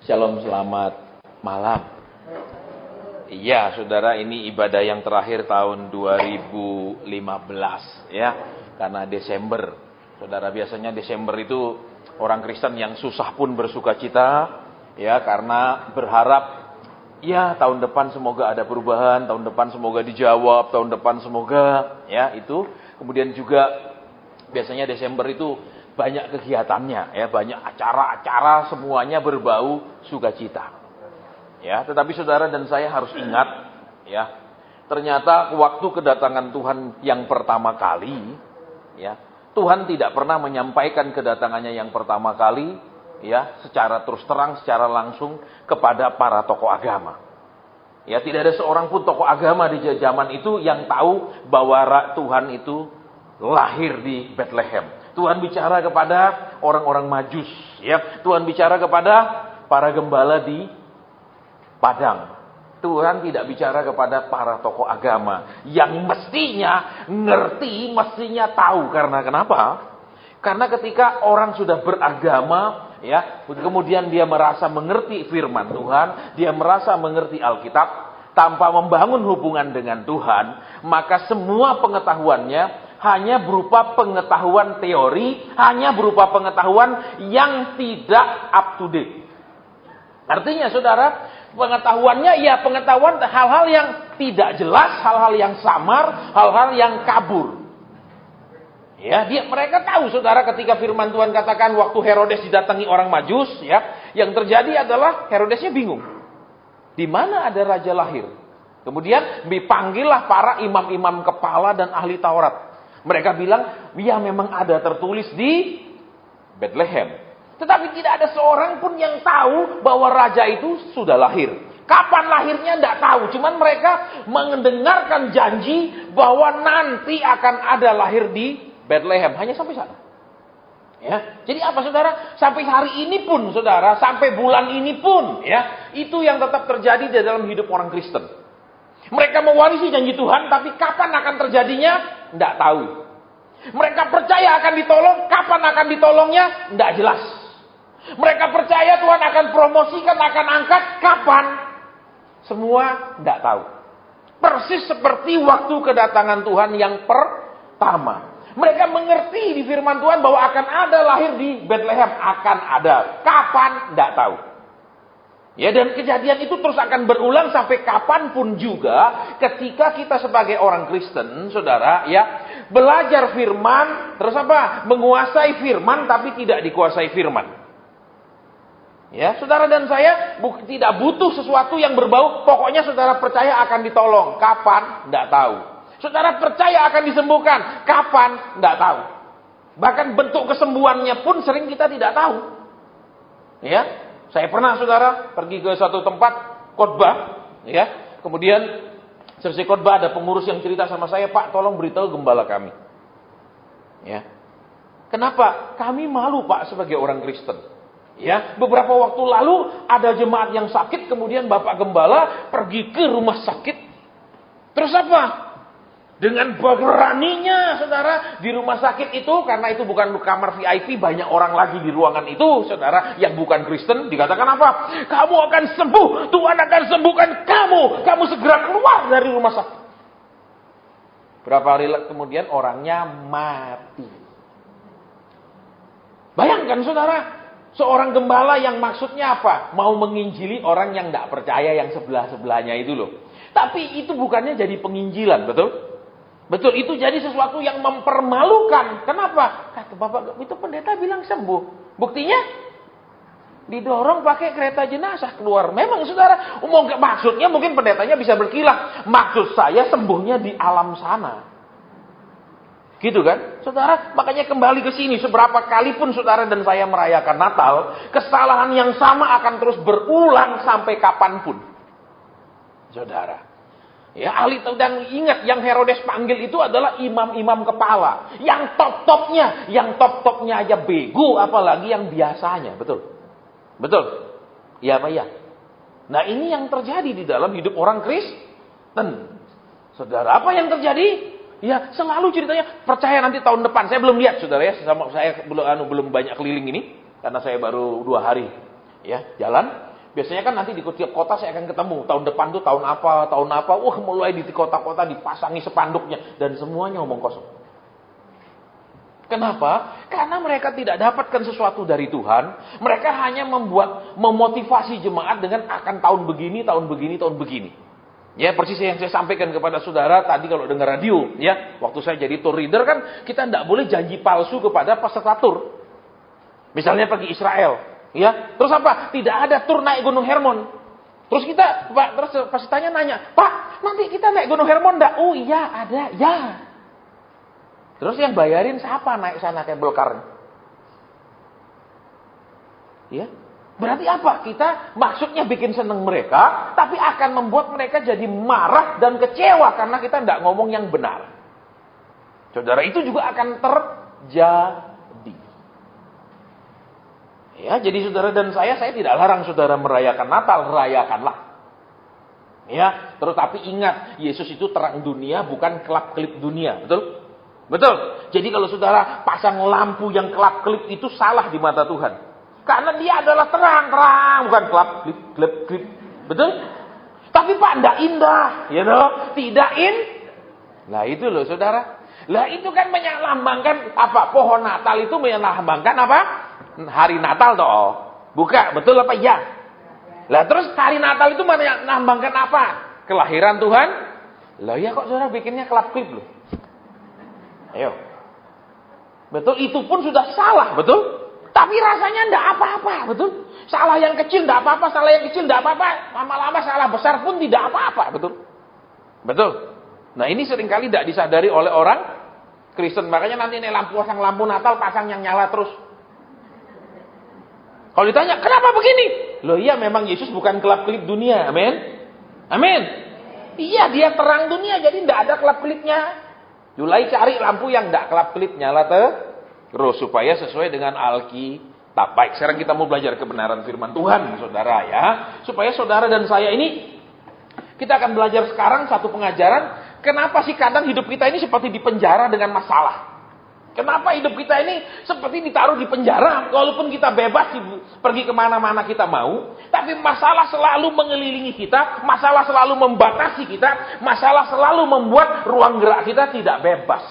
Shalom, selamat malam. Iya, saudara, ini ibadah yang terakhir tahun 2015 ya. Karena Desember. Saudara, biasanya Desember itu orang Kristen yang susah pun bersuka cita ya, karena berharap ya tahun depan semoga ada perubahan, tahun depan semoga dijawab, tahun depan semoga ya itu. Kemudian juga biasanya Desember itu banyak kegiatannya ya, banyak acara-acara, semuanya berbau sukacita. Ya, tetapi saudara dan saya harus ingat ya, ternyata waktu kedatangan Tuhan yang pertama kali ya, Tuhan tidak pernah menyampaikan kedatangannya yang pertama kali ya secara terus terang, secara langsung kepada para tokoh agama. Ya, tidak ada seorang pun tokoh agama di zaman itu yang tahu bahwa Tuhan itu lahir di Bethlehem. Tuhan bicara kepada orang-orang Majus, ya. Tuhan bicara kepada para gembala di padang. Tuhan tidak bicara kepada para tokoh agama yang mestinya ngerti, mestinya tahu. Karena kenapa? Karena ketika orang sudah beragama, ya, kemudian dia merasa mengerti firman Tuhan, dia merasa mengerti Alkitab, tanpa membangun hubungan dengan Tuhan, maka semua pengetahuannya hanya berupa pengetahuan teori, hanya berupa pengetahuan yang tidak up to date. Artinya saudara, pengetahuannya ya pengetahuan hal-hal yang tidak jelas, hal-hal yang samar, hal-hal yang kabur. Ya, mereka tahu saudara ketika firman Tuhan katakan waktu Herodes didatangi orang Majus, ya, yang terjadi adalah Herodesnya bingung. Di mana ada raja lahir? Kemudian dipanggillah para imam-imam kepala dan ahli Taurat. Mereka bilang, ya memang ada tertulis di Bethlehem. Tetapi tidak ada seorang pun yang tahu bahwa raja itu sudah lahir. Kapan lahirnya tidak tahu. Cuman mereka mendengarkan janji bahwa nanti akan ada lahir di Bethlehem. Hanya sampai sana. Ya, jadi apa saudara? Sampai hari ini pun saudara, sampai bulan ini pun ya, itu yang tetap terjadi di dalam hidup orang Kristen. Mereka mewarisi janji Tuhan, tapi kapan akan terjadinya? Tidak tahu. Mereka percaya akan ditolong, kapan akan ditolongnya? Tidak jelas. Mereka percaya Tuhan akan promosikan, akan angkat, kapan? Semua tidak tahu. Persis seperti waktu kedatangan Tuhan yang pertama. Mereka mengerti di firman Tuhan bahwa akan ada lahir di Bethlehem. Akan ada. Kapan? Tidak tahu. Ya, dan kejadian itu terus akan berulang sampai kapanpun juga ketika kita sebagai orang Kristen, saudara, ya, belajar firman, terus apa? Menguasai firman tapi tidak dikuasai firman. Ya, saudara dan saya tidak butuh sesuatu yang berbau, pokoknya saudara percaya akan ditolong. Kapan? Tidak tahu. Saudara percaya akan disembuhkan. Kapan? Tidak tahu. Bahkan bentuk kesembuhannya pun sering kita tidak tahu. Ya. Saya pernah saudara pergi ke satu tempat khotbah, ya. Kemudian selesai khotbah ada pengurus yang cerita sama saya, Pak, tolong beritahu gembala kami. Ya. Kenapa? Kami malu Pak sebagai orang Kristen. Ya, beberapa waktu lalu ada jemaat yang sakit, kemudian Bapak Gembala pergi ke rumah sakit. Terus apa? Dengan beraninya saudara di rumah sakit itu, karena itu bukan kamar VIP, banyak orang lagi di ruangan itu saudara yang bukan Kristen, dikatakan apa? Kamu akan sembuh, Tuhan akan sembuhkan kamu segera keluar dari rumah sakit. Berapa hari kemudian orangnya mati. Bayangkan saudara, seorang gembala yang maksudnya apa? Mau menginjili orang yang tidak percaya yang sebelah-sebelahnya itu loh. Tapi itu bukannya jadi penginjilan, betul? Betul, itu jadi sesuatu yang mempermalukan. Kenapa? Kata Bapak, itu pendeta bilang sembuh. Buktinya didorong pakai kereta jenazah keluar. Memang saudara, maksudnya mungkin pendetanya bisa berkilah. Maksud saya sembuhnya di alam sana. Gitu kan? Saudara, makanya kembali ke sini. Seberapa kali pun saudara dan saya merayakan Natal, kesalahan yang sama akan terus berulang sampai kapanpun. Saudara. Ya, ahli dan ingat yang Herodes panggil itu adalah imam-imam kepala. Yang top-topnya aja bego, apalagi yang biasanya, betul? Betul? Iya apa ya? Nah, ini yang terjadi di dalam hidup orang Kristen. Saudara, apa yang terjadi? Ya, selalu ceritanya percaya nanti tahun depan. Saya belum lihat, saudara ya. Saya belum banyak keliling ini karena saya baru 2 hari ya jalan. Biasanya kan nanti di tiap kota saya akan ketemu. Tahun depan tuh tahun apa. Wah, mulai di kota-kota dipasangi spanduknya. Dan semuanya omong kosong. Kenapa? Karena mereka tidak dapatkan sesuatu dari Tuhan. Mereka hanya memotivasi jemaat dengan akan tahun begini. Ya, persis yang saya sampaikan kepada saudara tadi kalau dengar radio. Ya, waktu saya jadi tour leader kan, kita tidak boleh janji palsu kepada peserta tur. Misalnya pergi Israel. Ya, terus apa? Tidak ada tur naik Gunung Hermon. Terus kita, Pak, terus pesertanya nanya, Pak, nanti kita naik Gunung Hermon enggak? Oh iya, ada, ya. Terus yang bayarin siapa naik sana kabel car? Ya, berarti apa? Kita maksudnya bikin seneng mereka, tapi akan membuat mereka jadi marah dan kecewa karena kita tidak ngomong yang benar. Saudara, itu juga akan terjadi. Ya, jadi saudara dan saya tidak larang saudara merayakan Natal, rayakanlah. Ya, tetapi ingat, Yesus itu terang dunia, bukan kelap-kelip dunia, betul? Betul. Jadi kalau saudara pasang lampu yang kelap-kelip itu salah di mata Tuhan. Karena dia adalah terang-terang, bukan kelap-kelip, betul? Tapi Pak, tidak indah, you know? Tidak Nah itu loh saudara. Lah itu kan melambangkan apa? Pohon Natal itu melambangkan apa? Hari Natal toh. Buka, betul apa ya? Lah terus hari Natal itu melambangkan apa? Kelahiran Tuhan. Lah ya kok saudara bikinnya kelap-kelip loh. Ayo. Betul, itu pun sudah salah, betul? Tapi rasanya enggak apa-apa, betul? Salah yang kecil enggak apa-apa, salah yang kecil enggak apa-apa. Lama-lama salah besar pun tidak apa-apa, betul? Betul. Nah, ini seringkali tidak disadari oleh orang Kristen. Makanya nanti nih pasang lampu Natal, pasang yang nyala terus. Kalau ditanya, kenapa begini? Loh iya, memang Yesus bukan kelap-kelip dunia. Amin. Amin. Iya, dia terang dunia, jadi tidak ada kelap-kelipnya. Mulai cari lampu yang tidak kelap-kelip, nyala terus supaya sesuai dengan Alkitab. Baik, sekarang kita mau belajar kebenaran firman Tuhan, saudara ya. Supaya saudara dan saya ini, kita akan belajar sekarang satu pengajaran. Kenapa sih kadang hidup kita ini seperti dipenjara dengan masalah? Kenapa hidup kita ini seperti ditaruh di penjara? Walaupun kita bebas pergi kemana-mana kita mau, tapi masalah selalu mengelilingi kita, masalah selalu membatasi kita, masalah selalu membuat ruang gerak kita tidak bebas.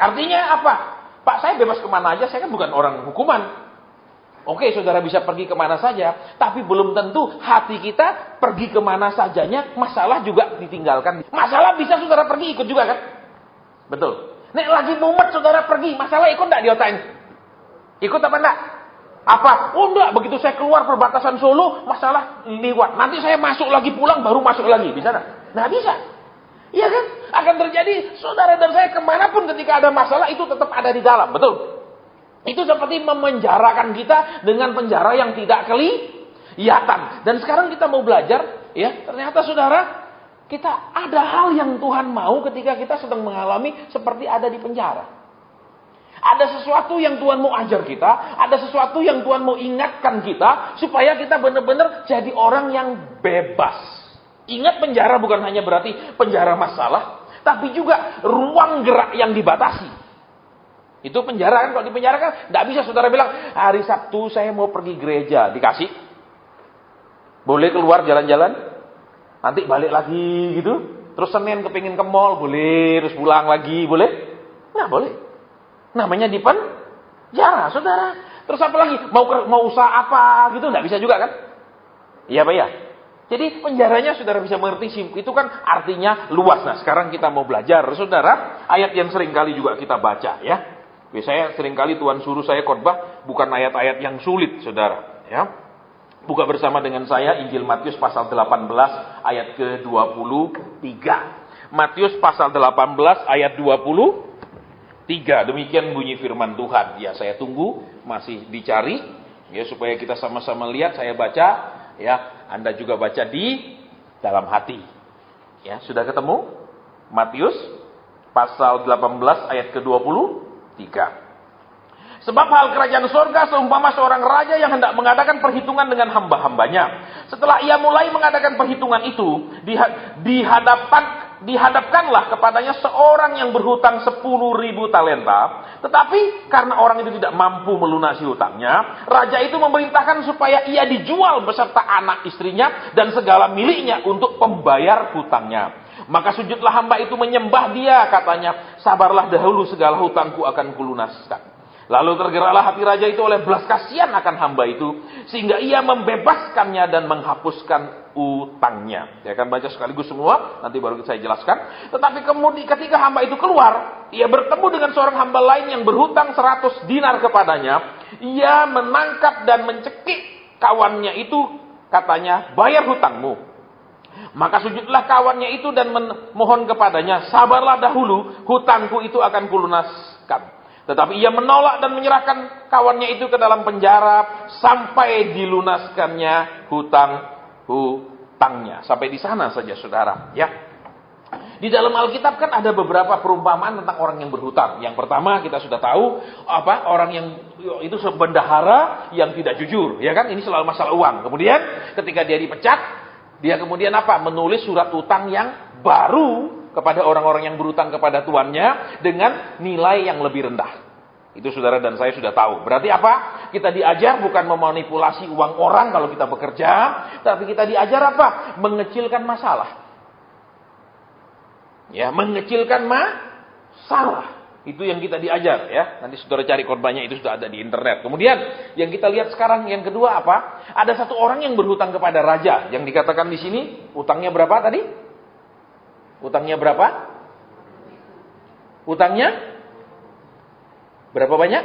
Artinya apa? Pak, saya bebas kemana aja, saya kan bukan orang hukuman. Oke, saudara bisa pergi kemana saja, tapi belum tentu hati kita pergi kemana sajanya, masalah juga ditinggalkan. Masalah bisa saudara pergi ikut juga kan? Betul. Nek lagi mumet saudara pergi, masalah ikut enggak di otaknya? Ikut apa enggak? Apa? Oh enggak, begitu saya keluar perbatasan Solo, masalah lewat. Nanti saya masuk lagi pulang, baru masuk lagi. Bisa enggak? Nah bisa. Iya kan? Akan terjadi, saudara dan saya kemanapun ketika ada masalah, itu tetap ada di dalam. Betul? Itu seperti memenjarakan kita dengan penjara yang tidak kelihatan. Dan sekarang kita mau belajar, ya ternyata saudara, kita ada hal yang Tuhan mau ketika kita sedang mengalami seperti ada di penjara. Ada sesuatu yang Tuhan mau ajar kita, ada sesuatu yang Tuhan mau ingatkan kita, supaya kita benar-benar jadi orang yang bebas. Ingat, penjara bukan hanya berarti penjara masalah, tapi juga ruang gerak yang dibatasi. Itu penjara kan, kalau di penjara kan tidak bisa saudara bilang, hari Sabtu saya mau pergi gereja, dikasih. Boleh keluar jalan-jalan? Nanti balik lagi gitu. Terus Senin kepingin ke mall, boleh. Terus pulang lagi, boleh? Nggak boleh. Namanya di penjara, saudara. Terus apa lagi? Mau usaha apa gitu, nggak bisa juga kan? Iya Pak ya? Jadi penjaranya saudara bisa mengerti, itu kan artinya luas. Nah sekarang kita mau belajar, saudara. Ayat yang sering kali juga kita baca ya. Biasanya sering kali Tuhan suruh saya khotbah bukan ayat-ayat yang sulit, saudara. Ya. Buka bersama dengan saya Injil Matius pasal 18 ayat ke-23. Matius pasal 18 ayat 23. Demikian bunyi firman Tuhan. Ya, saya tunggu masih dicari ya supaya kita sama-sama lihat, saya baca ya, Anda juga baca di dalam hati. Ya, sudah ketemu? Matius pasal 18 ayat ke-23. Sebab hal kerajaan surga seumpama seorang raja yang hendak mengadakan perhitungan dengan hamba-hambanya. Setelah ia mulai mengadakan perhitungan itu, dihadapkanlah kepadanya seorang yang berhutang 10.000 talenta. Tetapi karena orang itu tidak mampu melunasi hutangnya, raja itu memerintahkan supaya ia dijual beserta anak istrinya dan segala miliknya untuk pembayar hutangnya. Maka sujudlah hamba itu menyembah dia, katanya, sabarlah dahulu, segala hutangku akan kulunaskan. Lalu tergeraklah hati raja itu oleh belas kasihan akan hamba itu, sehingga ia membebaskannya dan menghapuskan utangnya. Saya akan baca sekaligus semua, nanti baru saya jelaskan. Tetapi kemudian ketika hamba itu keluar, ia bertemu dengan seorang hamba lain yang berhutang 100 dinar kepadanya. Ia menangkap dan mencekik kawannya itu, katanya, bayar hutangmu. Maka sujudlah kawannya itu dan memohon kepadanya, sabarlah dahulu, hutangku itu akan kulunaskan. Tetapi ia menolak dan menyerahkan kawannya itu ke dalam penjara sampai dilunaskannya hutangnya. Sampai di sana saja, saudara. Ya. Di dalam Alkitab kan ada beberapa perumpamaan tentang orang yang berhutang. Yang pertama kita sudah tahu orang yang itu bendahara yang tidak jujur, ya kan? Ini selalu masalah uang. Kemudian ketika dia dipecat, dia kemudian menulis surat utang yang baru kepada orang-orang yang berutang kepada tuannya dengan nilai yang lebih rendah. Itu saudara dan saya sudah tahu. Berarti apa? Kita diajar bukan memanipulasi uang orang kalau kita bekerja, tapi kita diajar apa? Mengecilkan masalah. Ya, mengecilkan masalah. Itu yang kita diajar, ya. Nanti saudara cari korbannya, itu sudah ada di internet. Kemudian yang kita lihat sekarang yang kedua apa? Ada satu orang yang berhutang kepada raja. Yang dikatakan di sini utangnya berapa tadi? Utangnya berapa? Utangnya berapa banyak?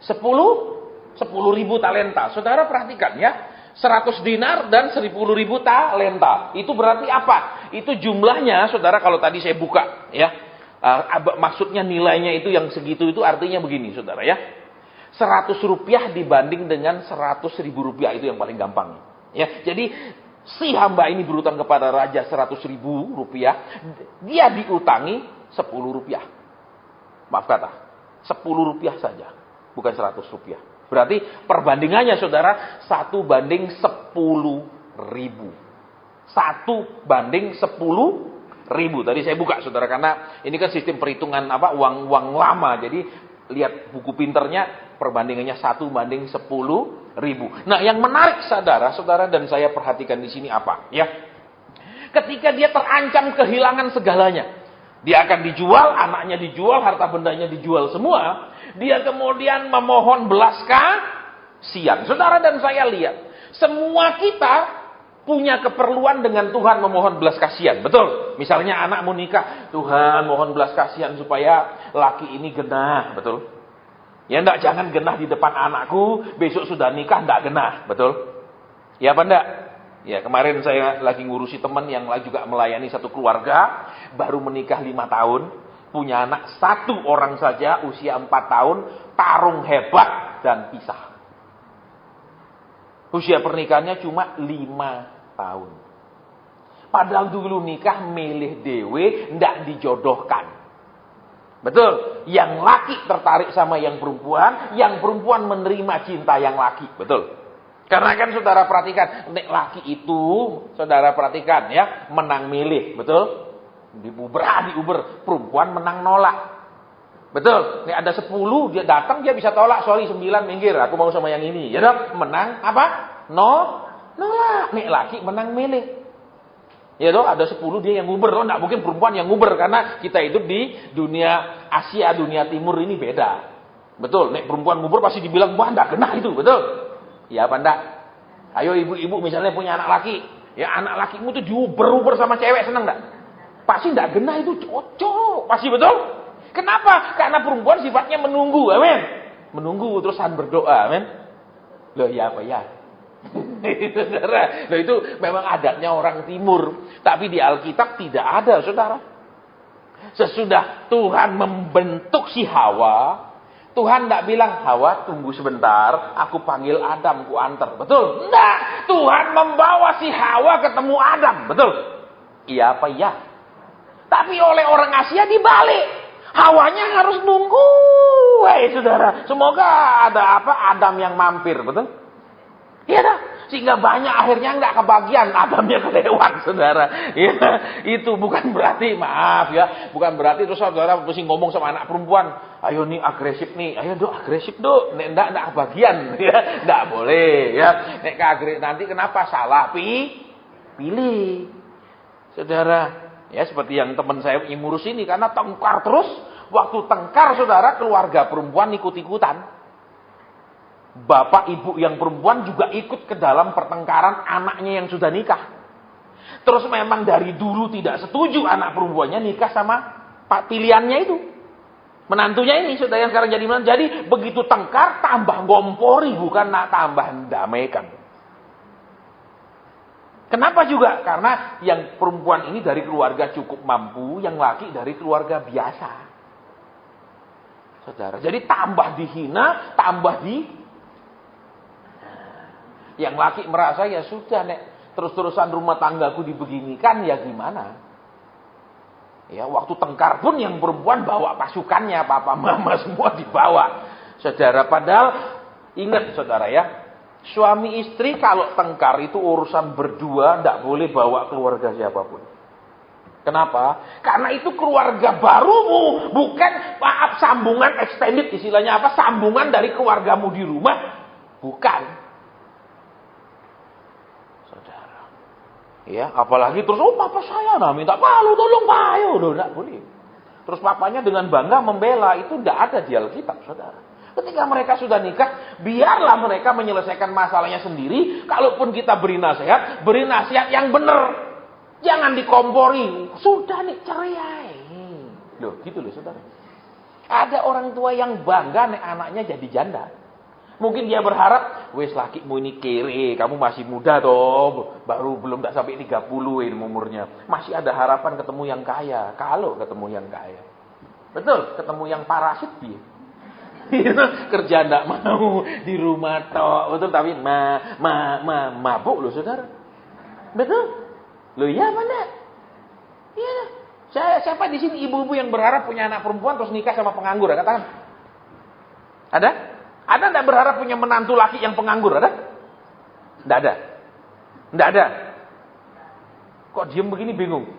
10.000 talenta. Saudara perhatikan ya. 100 dinar dan 10.000 talenta. Itu berarti apa? Itu jumlahnya, saudara, kalau tadi saya buka ya. Maksudnya nilainya itu yang segitu itu artinya begini, saudara ya. 100 rupiah dibanding dengan 100.000 rupiah, itu yang paling gampang. Ya, jadi si hamba ini berutang kepada raja 100.000 rupiah, dia diutangi 10 rupiah. Maaf kata, 10 rupiah saja, bukan 100 rupiah. Berarti perbandingannya saudara 1 banding 10.000. 1 banding 10.000. Tadi saya buka saudara, karena ini kan sistem perhitungan uang lama. Jadi lihat buku pinternya, perbandingannya 1 banding 10.000. Nah, yang menarik saudara dan saya perhatikan di sini apa? Ya, ketika dia terancam kehilangan segalanya, dia akan dijual, anaknya dijual, harta bendanya dijual semua. Dia kemudian memohon belas kasihan. Saudara dan saya lihat, semua kita punya keperluan dengan Tuhan memohon belas kasihan. Betul? Misalnya anak mau nikah, Tuhan mohon belas kasihan supaya laki ini genah. Betul? Ya enggak, jangan genah di depan anakku, besok sudah nikah enggak genah. Betul? Ya apa enggak? Ya, kemarin saya lagi ngurusi teman yang juga melayani satu keluarga, baru menikah 5 tahun, punya anak 1 orang saja, usia 4 tahun, tarung hebat dan pisah. Usia pernikahannya cuma 5 tahun. Padahal dulu nikah milih dewe, ndak dijodohkan. Betul? Yang laki tertarik sama yang perempuan menerima cinta yang laki. Betul? Karena kan saudara perhatikan, nek laki itu, saudara perhatikan ya, menang milih. Betul? Diuber, perempuan menang nolak. Betul? Nek ada 10, dia datang, dia bisa tolak, sorry 9 minggir, aku mau sama yang ini. Ya dong, menang apa? Nolak. Nek laki menang milih. Ya dong, ada 10 dia yang nguber. Oh, enggak mungkin perempuan yang nguber, karena kita hidup di dunia Asia, dunia Timur ini beda. Betul, nek perempuan nguber pasti dibilang, wah enggak genah itu, betul? Ya apa enggak? Ayo ibu-ibu misalnya punya anak laki, ya anak lakimu tuh diuber-uber sama cewek, senang enggak? Pasti enggak genah itu, cocok, pasti betul? Kenapa? Karena perempuan sifatnya menunggu, amin. Menunggu terusan berdoa, amin. Loh ya apa ya? Saudara, loh itu memang adatnya orang timur, tapi di Alkitab tidak ada, saudara. Sesudah Tuhan membentuk si Hawa, Tuhan tidak bilang, Hawa tunggu sebentar, aku panggil Adam, ku antar. Betul? Enggak. Tuhan membawa si Hawa ketemu Adam. Betul? Iya apa iya? Tapi oleh orang Asia dibalik. Hawanya harus nunggu. Saudara. Semoga ada Adam yang mampir. Betul? Iya dah. Sehingga banyak akhirnya nggak kebagian, Adamnya kelewat, saudara. Ya, itu bukan berarti, maaf ya, bukan berarti terus saudara mesti ngomong sama anak perempuan, ayo nih agresif nih, ayo dok agresif dok, nggak kebagian, ya, nggak boleh, ya. Nek agresif nanti kenapa salah pilih, saudara. Ya seperti yang teman saya ngurus ini, karena tengkar terus, waktu tengkar saudara keluarga perempuan ikut-ikutan. Bapak ibu yang perempuan juga ikut ke dalam pertengkaran anaknya yang sudah nikah. Terus memang dari dulu tidak setuju anak perempuannya nikah sama pak pilihannya itu. Menantunya ini saudara yang sekarang jadi menantu. Jadi begitu tengkar tambah ngompori, bukan tambah damaikan. Kenapa juga? Karena yang perempuan ini dari keluarga cukup mampu, yang laki dari keluarga biasa. Saudara, jadi tambah dihina, tambah yang laki merasa ya sudah nek terus-terusan rumah tanggaku dibeginikan ya gimana? Ya waktu tengkar pun yang perempuan bawa pasukannya, papa mama semua dibawa. Saudara, padahal ingat saudara ya, suami istri kalau tengkar itu urusan berdua, tidak boleh bawa keluarga siapapun. Kenapa? Karena itu keluarga barumu, bukan maaf sambungan extended, istilahnya apa? Sambungan dari keluargamu di rumah, bukan. Ya, apalagi terus papa saya minta palu tolong payo, enggak boleh. Terus papanya dengan bangga membela, itu tidak ada di Alkitab, saudara. Ketika mereka sudah nikah, biarlah mereka menyelesaikan masalahnya sendiri. Kalaupun kita beri nasihat yang benar. Jangan dikompori. Sudah nih cerai. Loh, gitu loh, saudara. Ada orang tua yang bangga nih anaknya jadi janda. Mungkin dia berharap, wes lakimu ini kere, kamu masih muda toh, baru belum tak sampai 30 ini umurnya. Masih ada harapan ketemu yang kaya, kalau ketemu yang kaya. Betul, ketemu yang parasit dia. Kerja ndak mau, di rumah toh, betul, tapi mabuk loh saudara. Betul? Loh iya mana? Iya. Siapa di sini ibu-ibu yang berharap punya anak perempuan terus nikah sama penganggur? Katakan. Ada? Ada tidak berharap punya menantu laki yang penganggur? Ada? Tidak ada. Tidak ada. Kok diem begini bingung?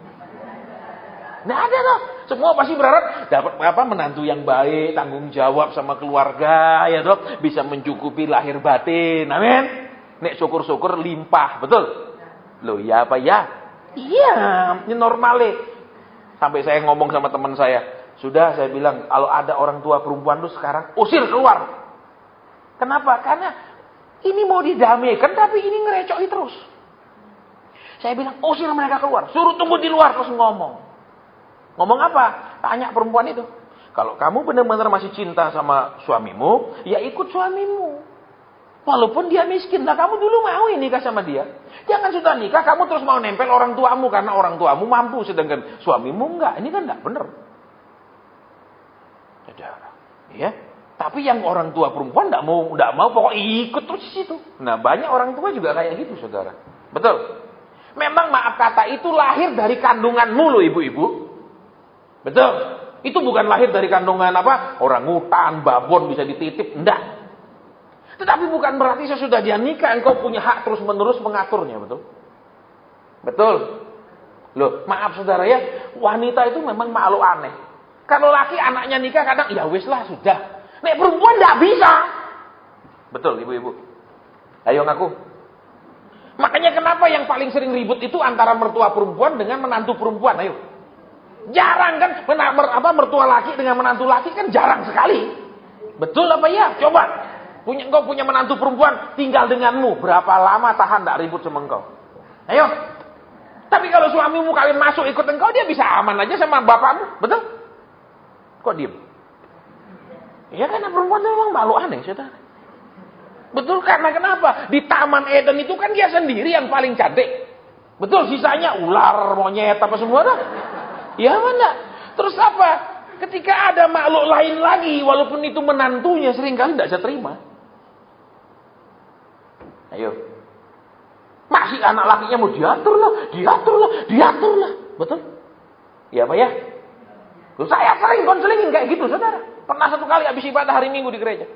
Tidak ada toh. Semua pasti berharap dapat menantu yang baik, tanggung jawab sama keluarga, ya toh, bisa mencukupi lahir batin. Amin. Nek syukur-syukur limpah, betul? Loh ya apa ya? Iya, ini normal. Sampai saya ngomong sama teman saya, sudah saya bilang kalau ada orang tua perempuan tuh sekarang usir keluar. Kenapa? Karena ini mau didamaikan, tapi ini ngerecoki terus. Saya bilang, usir mereka keluar. Suruh tunggu di luar, terus ngomong. Ngomong apa? Tanya perempuan itu. Kalau kamu benar-benar masih cinta sama suamimu, ya ikut suamimu. Walaupun dia miskin. Nah, kamu dulu mau nikah sama dia. Jangan sudah nikah, kamu terus mau nempel orang tuamu. Karena orang tuamu mampu, sedangkan suamimu enggak. Ini kan enggak benar. Ya. Tapi yang orang tua perempuan enggak mau pokoknya ikut terus di situ. Nah, banyak orang tua juga kayak gitu, saudara. Betul. Memang maaf kata itu lahir dari kandunganmu loh, ibu-ibu. Betul. Itu bukan lahir dari kandungan orangutan, babon bisa dititip, enggak. Tetapi bukan berarti sesudah dia nikah engkau punya hak terus-menerus mengaturnya, betul? Betul. Loh, maaf saudara ya, wanita itu memang makhluk aneh. Kalau laki anaknya nikah kadang ya wis lah sudah. Nek perempuan enggak bisa. Betul, ibu-ibu. Ayo ngaku. Makanya kenapa yang paling sering ribut itu antara mertua perempuan dengan menantu perempuan, ayo. Jarang kan mertua laki dengan menantu laki kan jarang sekali. Betul apa ya? Coba. Engkau punya menantu perempuan tinggal denganmu, berapa lama tahan enggak ribut sama engkau? Ayo. Tapi kalau suamimu kawin masuk ikut engkau, dia bisa aman aja sama bapakmu, betul? Kok diem? Ya karena perempuan itu memang makhluk aneh, saudara. Betul, karena kenapa? Di Taman Eden itu kan dia sendiri yang paling cantik. Betul, sisanya ular, monyet, apa semua dah. Ya mana? Terus apa? Ketika ada makhluk lain lagi, walaupun itu menantunya, seringkali tidak bisa terima. Ayo. Masih anak lakinya mau diatur lah. Betul? Ya apa ya? Loh, saya sering konselingin kayak gitu, saudara. Pernah satu kali habis ibadah hari Minggu di gereja.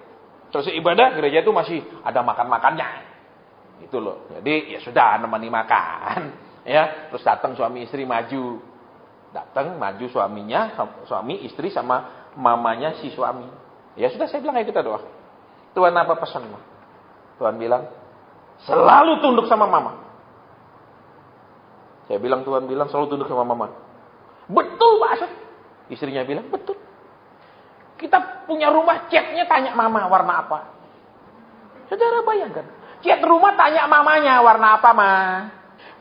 Selesai ibadah, gereja itu masih ada makan-makannya. Itu loh. Jadi ya sudah nemani makan. Ya, terus datang suami istri maju. Datang maju suami istri sama mamanya si suami. Ya sudah, saya bilang ayo kita doa. Tuhan apa pesanmu? Tuhan bilang, selalu tunduk sama mama. Saya bilang, Tuhan bilang selalu tunduk sama mama. Betul Pak Asad. Istrinya bilang, betul. Kita punya rumah, catnya tanya mama warna apa. Saudara bayangkan, cat rumah tanya mamanya warna apa ma.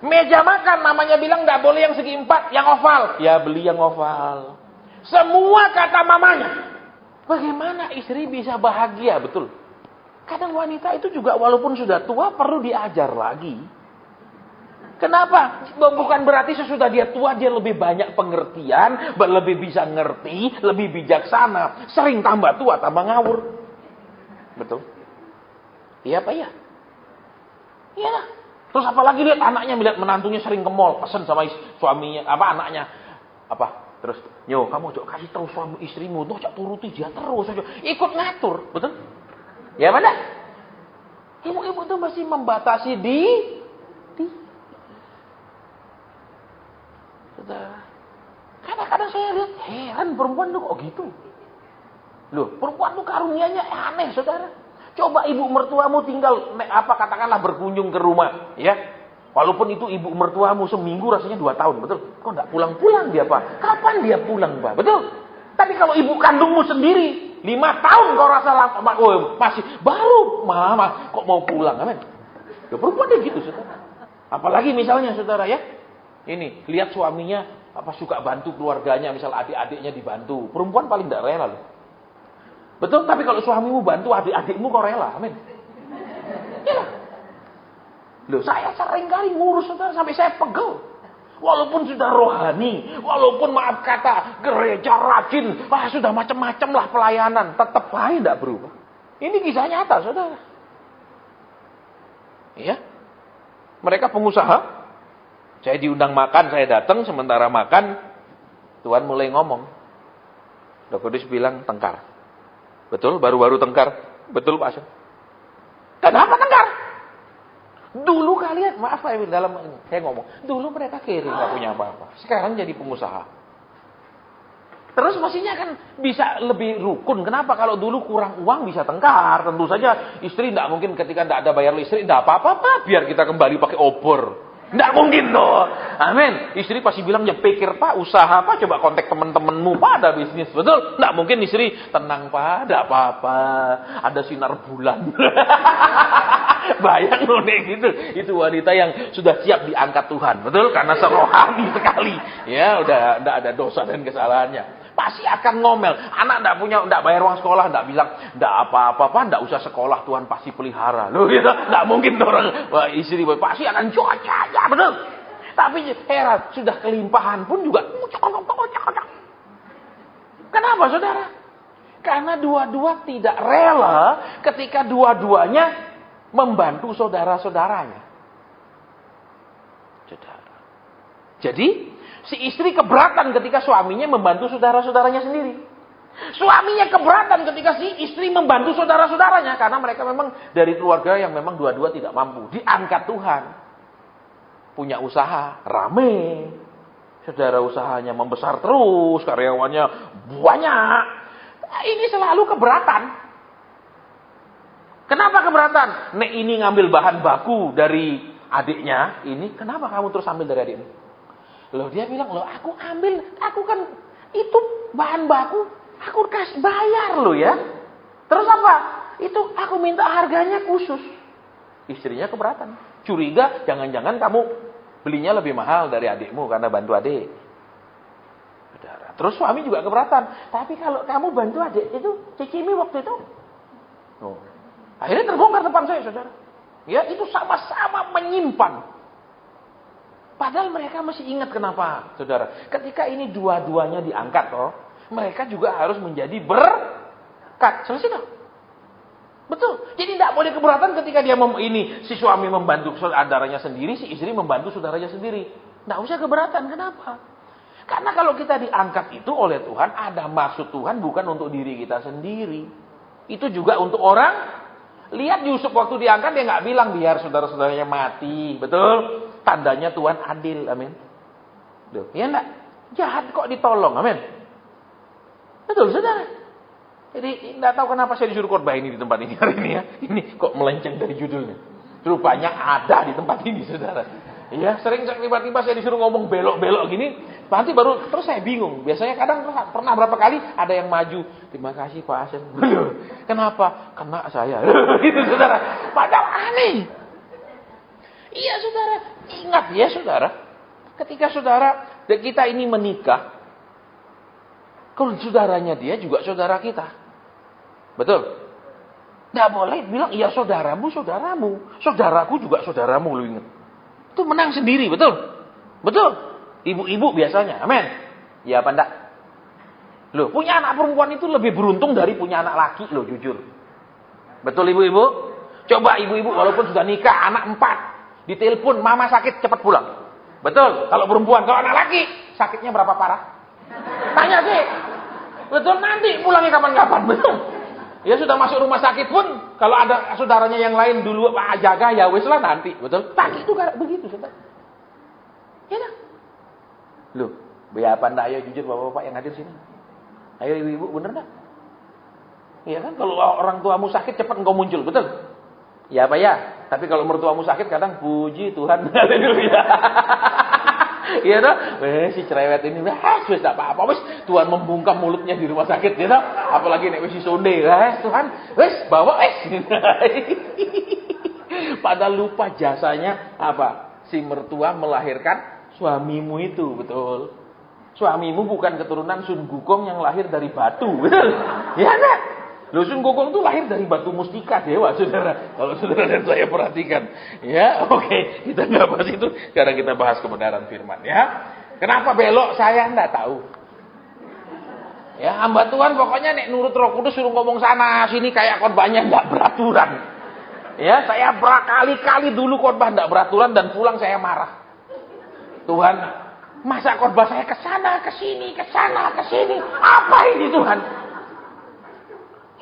Meja makan mamanya bilang enggak boleh yang segi 4, yang oval. Ya beli yang oval. Semua kata mamanya. Bagaimana istri bisa bahagia, betul? Kadang wanita itu juga walaupun sudah tua perlu diajar lagi. Kenapa? Bukan berarti sesudah dia tua dia lebih banyak pengertian, lebih bisa ngerti, lebih bijaksana. Sering tambah tua, tambah ngawur. Betul? Iya apa iya? Iya lah. Terus apalagi lihat anaknya, melihat menantunya sering ke mall, pesen sama suaminya, anaknya. Terus, kamu jok kasih tahu suami istrimu, tuh jak turuti dia terus, ikut ngatur, betul? Ya mana? Ibu-ibu tuh masih membatasi kadang-kadang saya lihat heran perempuan tuh kok gitu. Loh, perempuan tuh karunianya aneh, saudara. Coba ibu mertuamu tinggal katakanlah berkunjung ke rumah, ya. Walaupun itu ibu mertuamu seminggu rasanya 2 tahun, betul? Kok enggak pulang-pulang dia, Pak? Kapan dia pulang, Pak? Betul? Tapi kalau ibu kandungmu sendiri 5 tahun kau rasa masih baru, mama kok mau pulang, amin. Ya perempuan dia gitu, saudara. Apalagi misalnya saudara ya, ini lihat suaminya suka bantu keluarganya, misal adik-adiknya dibantu. Perempuan paling tidak rela loh. Betul? Tapi kalau suamimu bantu adik-adikmu kau rela, amin. Ya. Loh, saya sering kali ngurus saudara sampai saya pegel. Walaupun sudah rohani, walaupun maaf kata gereja rajin, sudah macam-macam lah pelayanan, tetap aja tidak berubah. Ini kisah nyata, saudara. Iya. Mereka pengusaha. Saya diundang makan, saya datang, sementara makan, Tuhan mulai ngomong. Roh Kudus bilang tengkar. Betul, baru-baru tengkar. Betul Pak Asyam. Kenapa tengkar? Dulu kalian, maaf Pak, dalam ini saya ngomong, dulu mereka kiri, nggak punya apa-apa. Sekarang jadi pengusaha. Terus mestinya kan bisa lebih rukun. Kenapa? Kalau dulu kurang uang bisa tengkar. Tentu saja istri tidak mungkin ketika tidak ada bayar listrik, tidak apa-apa, biar kita kembali pakai obor. Tidak mungkin toh. Amin. Istri pasti bilang, ya pikir Pak, usaha Pak, coba kontak teman-temanmu Pak, ada bisnis. Betul? Tidak mungkin istri, tenang Pak, tidak apa-apa, ada sinar bulan. Bayang loh gitu. Itu wanita yang sudah siap diangkat Tuhan. Betul? Karena serohani sekali. Ya, udah tidak ada dosa dan kesalahannya. Pasti akan ngomel. Anak tidak bayar uang sekolah, tidak bilang, tidak apa-apa, Pak, tidak usah sekolah, Tuhan pasti pelihara. Loh gitu, tidak mungkin orang istri pasti akan cuaca, ya betul. Tapi heran, sudah kelimpahan pun juga. Kenapa saudara? Karena dua-dua tidak rela ketika dua-duanya membantu saudara-saudaranya. Saudara. Jadi, si istri keberatan ketika suaminya membantu saudara-saudaranya sendiri. Suaminya keberatan ketika si istri membantu saudara-saudaranya. Karena mereka memang dari keluarga yang memang dua-dua tidak mampu. Diangkat Tuhan. Punya usaha, rame. Saudara usahanya membesar terus. Karyawannya banyak. Ini selalu keberatan. Kenapa keberatan? Nek ini ngambil bahan baku dari adiknya. Ini kenapa kamu terus ambil dari adikmu? Loh dia bilang, aku kan itu bahan baku, aku kasih bayar loh ya. Terus apa? Itu aku minta harganya khusus. Istrinya keberatan. Curiga, jangan-jangan kamu belinya lebih mahal dari adikmu karena bantu adik. Saudara. Terus suami juga keberatan. Tapi kalau kamu bantu adik itu, cicimi waktu itu. Oh. Akhirnya terbongkar depan saya, saudara. Ya, itu sama-sama menyimpan. Padahal mereka masih ingat kenapa, saudara. Ketika ini dua-duanya diangkat, mereka juga harus menjadi berkat. Selesai tak? Betul. Jadi tidak boleh keberatan ketika dia si suami membantu saudaranya sendiri, si istri membantu saudaranya sendiri. Tidak usah keberatan. Kenapa? Karena kalau kita diangkat itu oleh Tuhan, ada maksud Tuhan bukan untuk diri kita sendiri. Itu juga untuk orang Lihat Yusuf waktu diangkat dia nggak bilang biar saudara-saudaranya mati, betul? Tandanya Tuhan adil, amin. Duh, ya enggak? Jahat kok ditolong, amin. Betul, saudara. Jadi enggak tahu kenapa saya disuruh khotbah ini di tempat ini hari ini ya. Ini kok melenceng dari judulnya. Rupanya ada di tempat ini, saudara. Iya, sering tiba-tiba saya disuruh ngomong belok-belok gini, nanti baru terus saya bingung. Biasanya kadang pernah berapa kali ada yang maju. Terima kasih Pak Asen. Kenapa? Kena saya. Itu saudara. Padahal aneh. Iya saudara. Ingat ya saudara. Ketika saudara kita ini menikah, kalau saudaranya dia juga saudara kita. Betul? Nggak boleh bilang, iya saudaramu, saudaramu. Saudaraku juga saudaramu, lu ingat. Itu menang sendiri, betul? Betul? Ibu-ibu biasanya, amin. Ya apa enggak? Loh, punya anak perempuan itu lebih beruntung dari punya anak laki, loh jujur. Betul ibu-ibu? Coba ibu-ibu walaupun sudah nikah, anak 4. Ditelepon, mama sakit, cepat pulang. Betul? Kalau perempuan, kalau anak laki, sakitnya berapa parah? Tanya sih. Betul, nanti pulangnya kapan-kapan, betul? Ya sudah masuk rumah sakit pun, kalau ada saudaranya yang lain dulu jaga, ya wis lah nanti, betul? Tak itu begitu, saudara. Ya dah. Loh, biar apa enggak, ayo jujur bapak-bapak yang hadir sini. Ayo ibu-ibu, bener enggak? Iya kan, kalau orang tuamu sakit cepat engkau muncul, betul? Ya apa ya? Tapi kalau mertuamu sakit kadang puji Tuhan, haleluya. Iya toh? Si cerewet ini wis enggak apa-apa wis Tuhan membungkam mulutnya di rumah sakit ya toh. Apalagi nek wis sonde, Tuhan wis bawa wis. Padahal lupa jasanya apa? Si mertua melahirkan suamimu itu, betul. Suamimu bukan keturunan Sun Gukong yang lahir dari batu, betul? Ya enggak? Loh, Sun Gokong itu lahir dari batu mustika dewa, saudara. Kalau saudara dan saya perhatikan. Ya, oke. Kita nggak bahas itu. Sekarang kita bahas kebenaran firman. Ya, kenapa belok? Saya nggak tahu. Ya, hamba Tuhan pokoknya nek nurut Roh Kudus suruh ngomong sana sini kayak khotbahnya nggak beraturan. Ya, saya berkali-kali dulu khotbah nggak beraturan dan pulang saya marah. Tuhan, masa khotbah saya ke sana ke sini, ke sana ke sini? Apa ini Tuhan?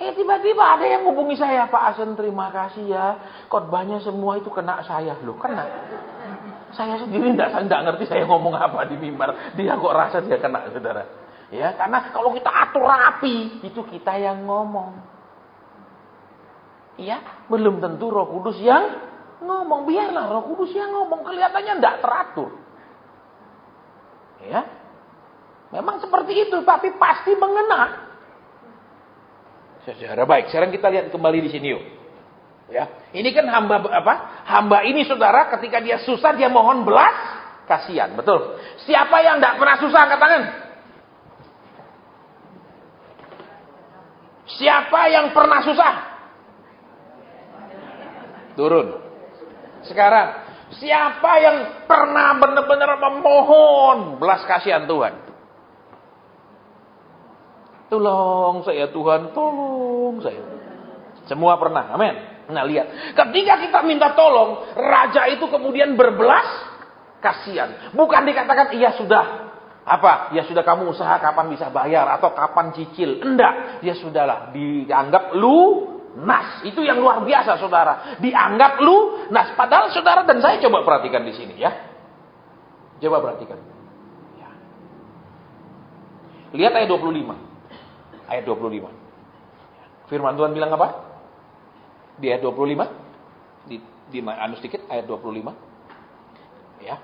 Tiba-tiba ada yang hubungi saya, Pak Asen terima kasih ya, khotbahnya semua itu kena saya. Loh, kena? Saya sendiri enggak ngerti saya ngomong apa di mimbar. Dia kok rasa dia kena, saudara. Ya, karena kalau kita atur rapi, itu kita yang ngomong. Iya, belum tentu Roh Kudus yang ngomong. Biarlah Roh Kudus yang ngomong, kelihatannya enggak teratur. Ya, memang seperti itu, tapi pasti mengena. Saudara baik, sekarang kita lihat kembali di sini yuk. Ya, ini kan hamba apa? Hamba ini saudara ketika dia susah dia mohon belas kasihan, betul? Siapa yang tidak pernah susah angkat tangan? Siapa yang pernah susah? Turun. Sekarang, siapa yang pernah benar-benar memohon belas kasihan Tuhan? Tolong saya Tuhan, tolong saya. Semua pernah, amin. Nah lihat, ketika kita minta tolong, raja itu kemudian berbelas kasihan. Bukan dikatakan, iya sudah. Apa? Ya sudah kamu usaha kapan bisa bayar atau kapan cicil. Enggak, ya sudahlah. Dianggap lunas. Itu yang luar biasa saudara. Dianggap lunas. Padahal saudara dan saya coba perhatikan di sini ya. Coba perhatikan. Ya. Lihat ayat 25. Ayat 25. Firman Tuhan bilang apa? Di ayat 25. Di anu sedikit ayat 25. Ya.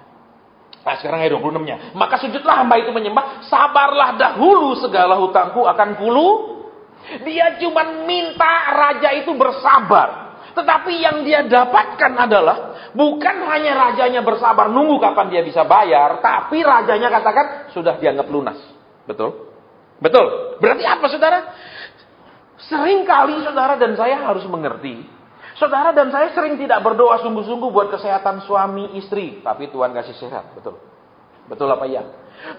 Nah, sekarang ayat 26-nya. Maka sujudlah hamba itu menyembah, sabarlah dahulu segala hutangku akan kulu. Dia cuma minta raja itu bersabar. Tetapi yang dia dapatkan adalah bukan hanya rajanya bersabar nunggu kapan dia bisa bayar, tapi rajanya katakan sudah dianggap lunas. Betul? Betul. Berarti apa saudara? Seringkali saudara dan saya harus mengerti. Saudara dan saya sering tidak berdoa sungguh-sungguh buat kesehatan suami istri. Tapi Tuhan kasih sehat. Betul. Betul apa ya?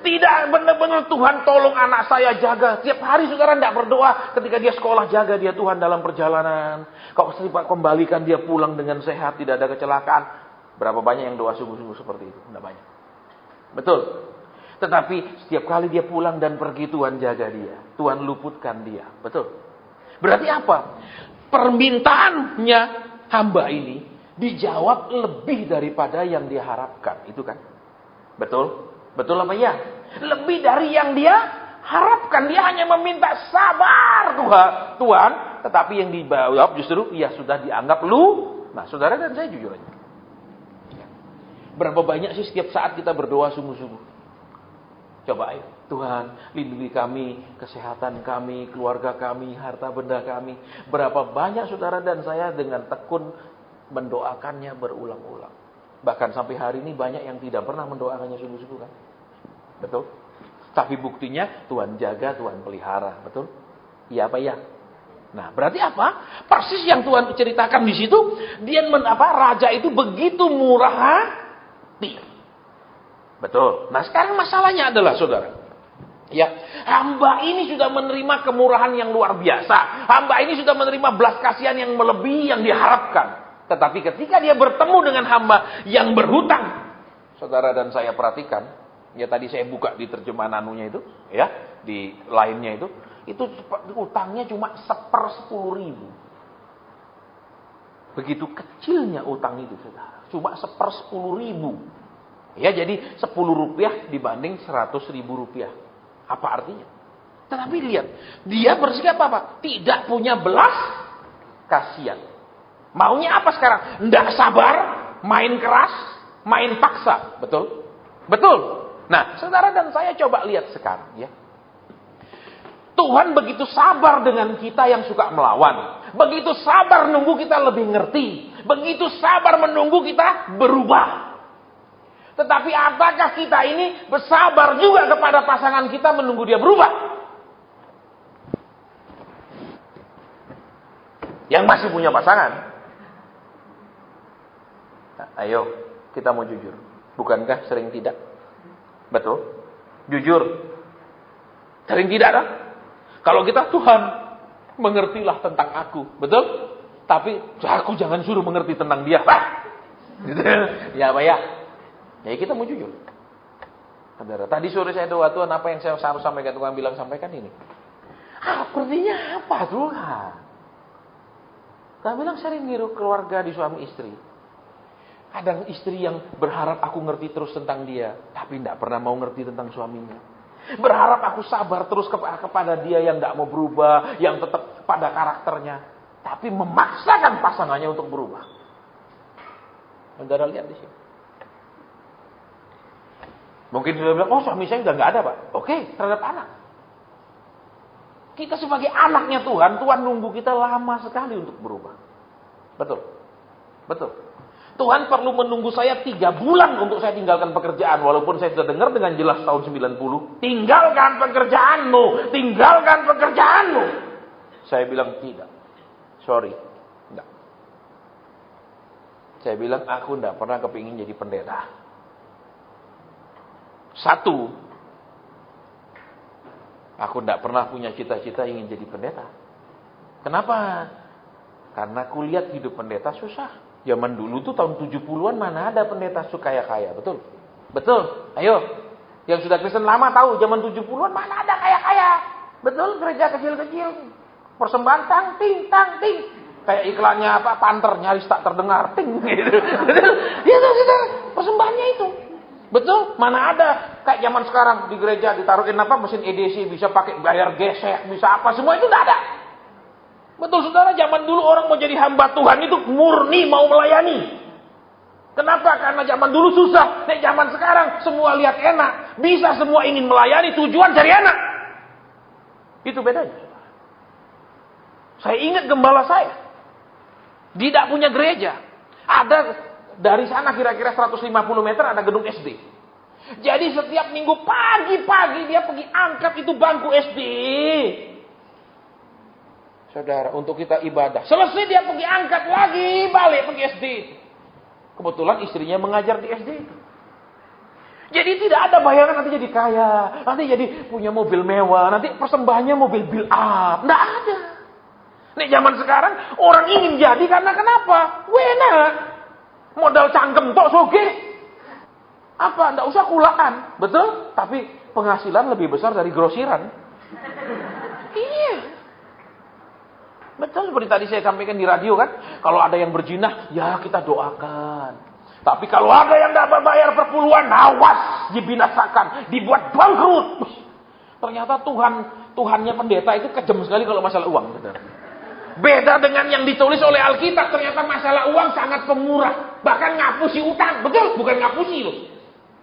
Tidak benar-benar Tuhan tolong anak saya jaga. Tiap hari saudara tidak berdoa. Ketika dia sekolah jaga dia Tuhan dalam perjalanan. Kau kembalikan dia pulang dengan sehat. Tidak ada kecelakaan. Berapa banyak yang doa sungguh-sungguh seperti itu? Tidak banyak. Betul. Tetapi setiap kali dia pulang dan pergi Tuhan jaga dia. Tuhan luputkan dia. Betul. Berarti apa? permintaannya hamba ini dijawab lebih daripada yang dia harapkan. Itu kan? Betul? Betul apa ya? Lebih dari yang dia harapkan. Dia hanya meminta sabar Tuhan. Tetapi yang dijawab justru ya sudah dianggap lu. Nah saudara dan saya jujur aja. Berapa banyak sih setiap saat kita berdoa sungguh-sungguh? Coba ayo. Tuhan, lindungi kami, kesehatan kami, keluarga kami, harta benda kami. Berapa banyak saudara dan saya dengan tekun mendoakannya berulang-ulang. Bahkan sampai hari ini banyak yang tidak pernah mendoakannya sungguh-sungguh kan? Betul? Tapi buktinya Tuhan jaga, Tuhan pelihara. Betul? Iya apa ya? Nah, berarti apa? Persis yang Tuhan ceritakan di situ, raja itu begitu murah hati. Betul. Nah, sekarang masalahnya adalah saudara, ya, hamba ini sudah menerima kemurahan yang luar biasa. Hamba ini sudah menerima belas kasihan yang melebihi yang diharapkan. Tetapi ketika dia bertemu dengan hamba yang berhutang, saudara dan saya perhatikan, ya tadi saya buka di terjemahan anunya itu, ya, di lainnya itu utangnya cuma 10/10.000. Begitu kecilnya utang itu, saudara. Cuma 10/10.000. Ya, jadi 10 rupiah dibanding 100.000 rupiah. Apa artinya? Tetapi lihat, dia bersikap apa? Tidak punya belas kasihan. Maunya apa sekarang? Tidak sabar, main keras, main paksa. Betul? Betul. Nah, saudara dan saya coba lihat sekarang ya. Tuhan begitu sabar dengan kita yang suka melawan. Begitu sabar nunggu kita lebih ngerti. Begitu sabar menunggu kita berubah. Tetapi apakah kita ini bersabar juga kepada pasangan kita menunggu dia berubah? Yang masih punya pasangan. Nah, ayo, kita mau jujur. Bukankah sering tidak? Betul? Jujur. Sering tidak dong? Kalau kita, Tuhan, mengertilah tentang aku. Betul? Tapi aku jangan suruh mengerti tentang dia. Gitu. Ya apa ya? Ya kita mau jujur. Saudara, tadi sore saya doa, Tuhan apa yang saya harus sampaikan? Tuhan bilang sampaikan ini. Artinya apa Tuhan? Tuhan bilang sering niru keluarga di suami istri. Ada istri yang berharap aku ngerti terus tentang dia, tapi tidak pernah mau ngerti tentang suaminya. Berharap aku sabar terus kepada dia yang tidak mau berubah, yang tetap pada karakternya, tapi memaksakan pasangannya untuk berubah. Saudara lihat di sini. Mungkin sudah bilang, oh suami saya sudah nggak ada Pak. Oke, terhadap anak. Kita sebagai anaknya Tuhan, Tuhan nunggu kita lama sekali untuk berubah. Betul. Betul. Tuhan perlu menunggu saya 3 bulan untuk saya tinggalkan pekerjaan. Walaupun saya sudah dengar dengan jelas tahun 90. Tinggalkan pekerjaanmu. Tinggalkan pekerjaanmu. Saya bilang tidak. Sorry. Enggak. Saya bilang aku enggak pernah kepingin jadi pendeta. 1. Aku enggak pernah punya cita-cita ingin jadi pendeta. Kenapa? Karena aku lihat hidup pendeta susah. Zaman dulu tuh tahun 70-an mana ada pendeta kaya-kaya, betul? Betul. Ayo. Yang sudah Kristen lama tahu zaman 70-an mana ada kaya-kaya. Betul, gereja kecil-kecil. Persembahan tang ting. Kayak iklannya apa? Panter nyaris tak terdengar ting gitu. Betul? Itu persembahannya itu. Betul? Mana ada kayak zaman sekarang di gereja ditaruhin apa mesin EDC bisa pakai bayar gesek, bisa apa semua itu enggak ada. Betul saudara, zaman dulu orang mau jadi hamba Tuhan itu murni mau melayani. Kenapa? Karena zaman dulu susah. Nek zaman sekarang semua lihat enak. Bisa semua ingin melayani, tujuan cari enak. Itu bedanya. Saya ingat gembala saya. Tidak punya gereja. Ada dari sana kira-kira 150 meter ada gedung SD. Jadi setiap minggu pagi-pagi dia pergi angkat itu bangku SD. Saudara, untuk kita ibadah. Selesai dia pergi angkat lagi, balik pergi SD. Kebetulan istrinya mengajar di SD. Jadi tidak ada bayangan nanti jadi kaya, nanti jadi punya mobil mewah, nanti persembahannya mobil build up. Tidak ada. Nih zaman sekarang orang ingin jadi karena kenapa? Enak. Modal cangkem tok soge. Apa? Tidak usah kulaan. Betul? Tapi penghasilan lebih besar dari grosiran. Iya. Betul, seperti tadi saya sampaikan di radio kan. Kalau ada yang berzinah, ya kita doakan. Tapi kalau ada yang dapat bayar perpuluhan, awas, dibinasakan, dibuat bangkrut. Ternyata Tuhannya pendeta itu kejam sekali kalau masalah uang. Betul. Beda dengan yang ditulis oleh Alkitab, ternyata masalah uang sangat pemurah. Bahkan ngapusi utang, betul, bukan ngapusi loh.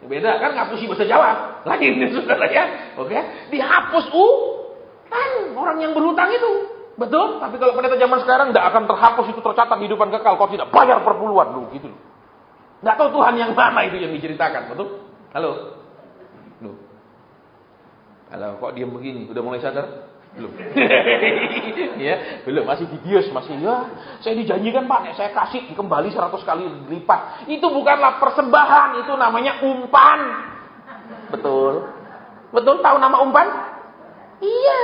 Beda kan, ngapusi bahasa Jawa. Lain saudara ya. Oke, dihapus utang orang yang berhutang itu. Betul, tapi kalau pendeta zaman sekarang tidak akan terhapus, itu tercatat di hidupan kekal. Kau tidak bayar perpuluhan loh, gitu loh. Nggak tahu Tuhan yang mana itu yang diceritakan, betul? Halo, loh. Halo, kok diam begini? Udah mulai sadar? Belum. Ya, belum, masih di bios, masih ya. Saya dijanjikan Pak, saya kasih kembali 100 kali lipat. Itu bukanlah persembahan, itu namanya umpan. Betul. Betul, tahu nama umpan? Iya.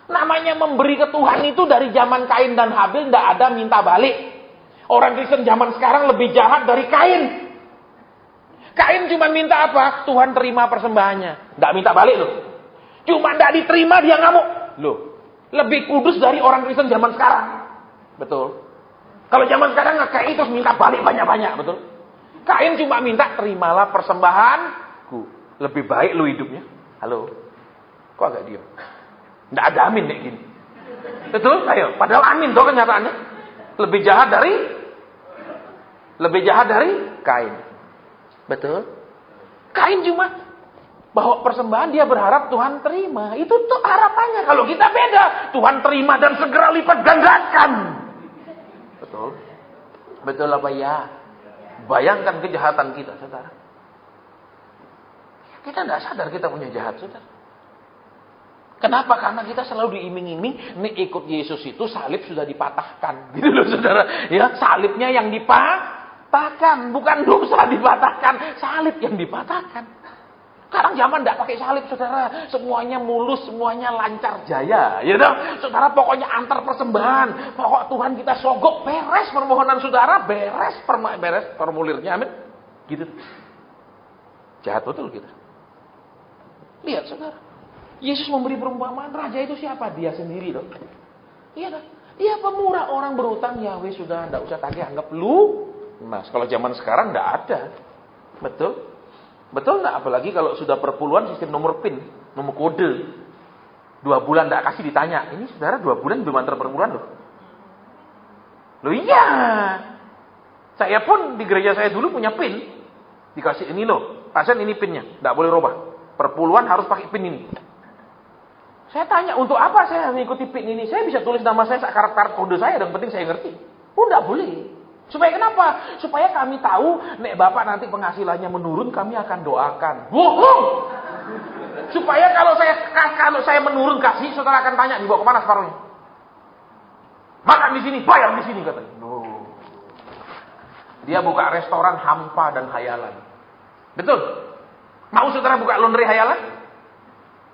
Namanya memberi ke Tuhan itu dari zaman Kain dan Habil tidak ada minta balik. Orang Kristen zaman sekarang lebih jahat dari Kain. Kain cuma minta apa? Tuhan terima persembahannya. Tidak minta balik loh. Cuma tidak diterima dia ngamuk. Loh, lebih kudus dari orang Kristen zaman sekarang. Betul. Kalau zaman sekarang Kain terus minta balik banyak-banyak, betul. Kain cuma minta terimalah persembahanku. Lebih baik lu hidupnya. Halo. Kok agak diam? Tidak ada amin kayak gini. Betul? Ayo, padahal amin tuh kenyataannya. Lebih jahat dari Kain. Betul? Kain cuma bawa persembahan, dia berharap Tuhan terima. Itu tuh harapannya. Kalau kita beda, Tuhan terima dan segera lipat gandakan. Betul? Betul apa ya? Bayangkan kejahatan kita, saudara. Kita tidak sadar kita punya jahat, saudara. Kenapa? Karena kita selalu diiming-iming, nih ikut Yesus itu salib sudah dipatahkan. Gitu loh saudara. Ya, salibnya yang dipatahkan. Bukan dosa dipatahkan. Salib yang dipatahkan. Sekarang zaman tidak pakai salib saudara. Semuanya mulus, semuanya lancar jaya. Ya dong? Saudara pokoknya antar persembahan. Pokok Tuhan kita sogok, beres permohonan saudara. Beres formulirnya. Amin. Gitu. Jahat betul kita. Lihat saudara. Yesus memberi perumpamaan, raja itu siapa? Dia sendiri loh. Iya kan? Dia pemurah, orang berutang, Yahweh sudah tidak usah tagih, anggap lu. Mas, kalau zaman sekarang tidak ada. Betul? Betul enggak? Apalagi kalau sudah perpuluhan sistem nomor PIN, nomor kode. 2 bulan tidak kasih ditanya. Ini saudara 2 bulan belum antar perpuluhan loh. Loh iya. Saya pun di gereja saya dulu punya PIN. Dikasih ini loh. Pasien ini PIN-nya, tidak boleh robah. Perpuluhan harus pakai PIN ini. Saya tanya, untuk apa saya mengikuti PIN ini? Saya bisa tulis nama saya, karakter kode saya, dan penting saya ngerti. Oh, enggak boleh. Supaya kenapa? Supaya kami tahu, nek Bapak nanti penghasilannya menurun, kami akan doakan. Bohong! Supaya kalau saya menurun kasih, saudara akan tanya, dibawa kemana separuhnya? Makan di sini, bayar di sini, katanya. Oh. Dia buka restoran hampa dan hayalan. Betul? Mau saudara buka laundry hayalan?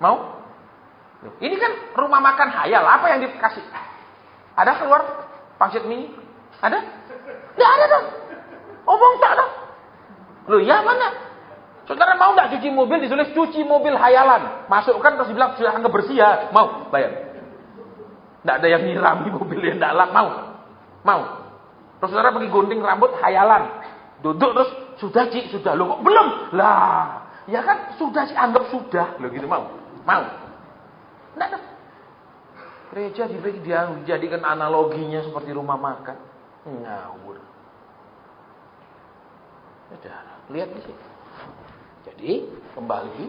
Mau? Ini kan rumah makan hayal. Apa yang dikasih? Ada keluar pangsit mini? Ada? Tidak ada dong. Omong tak dong. Loh ya mana? Saudara mau tidak cuci mobil, ditulis cuci mobil hayalan. Masukkan terus bilang sudah anggap bersih ya. Mau? Bayar. Tidak ada yang nyirami mobil yang tidak lak. Mau? Terus saudara pergi gunting rambut hayalan. Duduk terus sudah Cik, sudah. Loh kok belum? Lah, ya kan sudah sih, anggap sudah. Loh gitu mau? Tidak ada. Gereja dijadikan analoginya seperti rumah makan. Ngawur. Lihat di sini. Jadi kembali,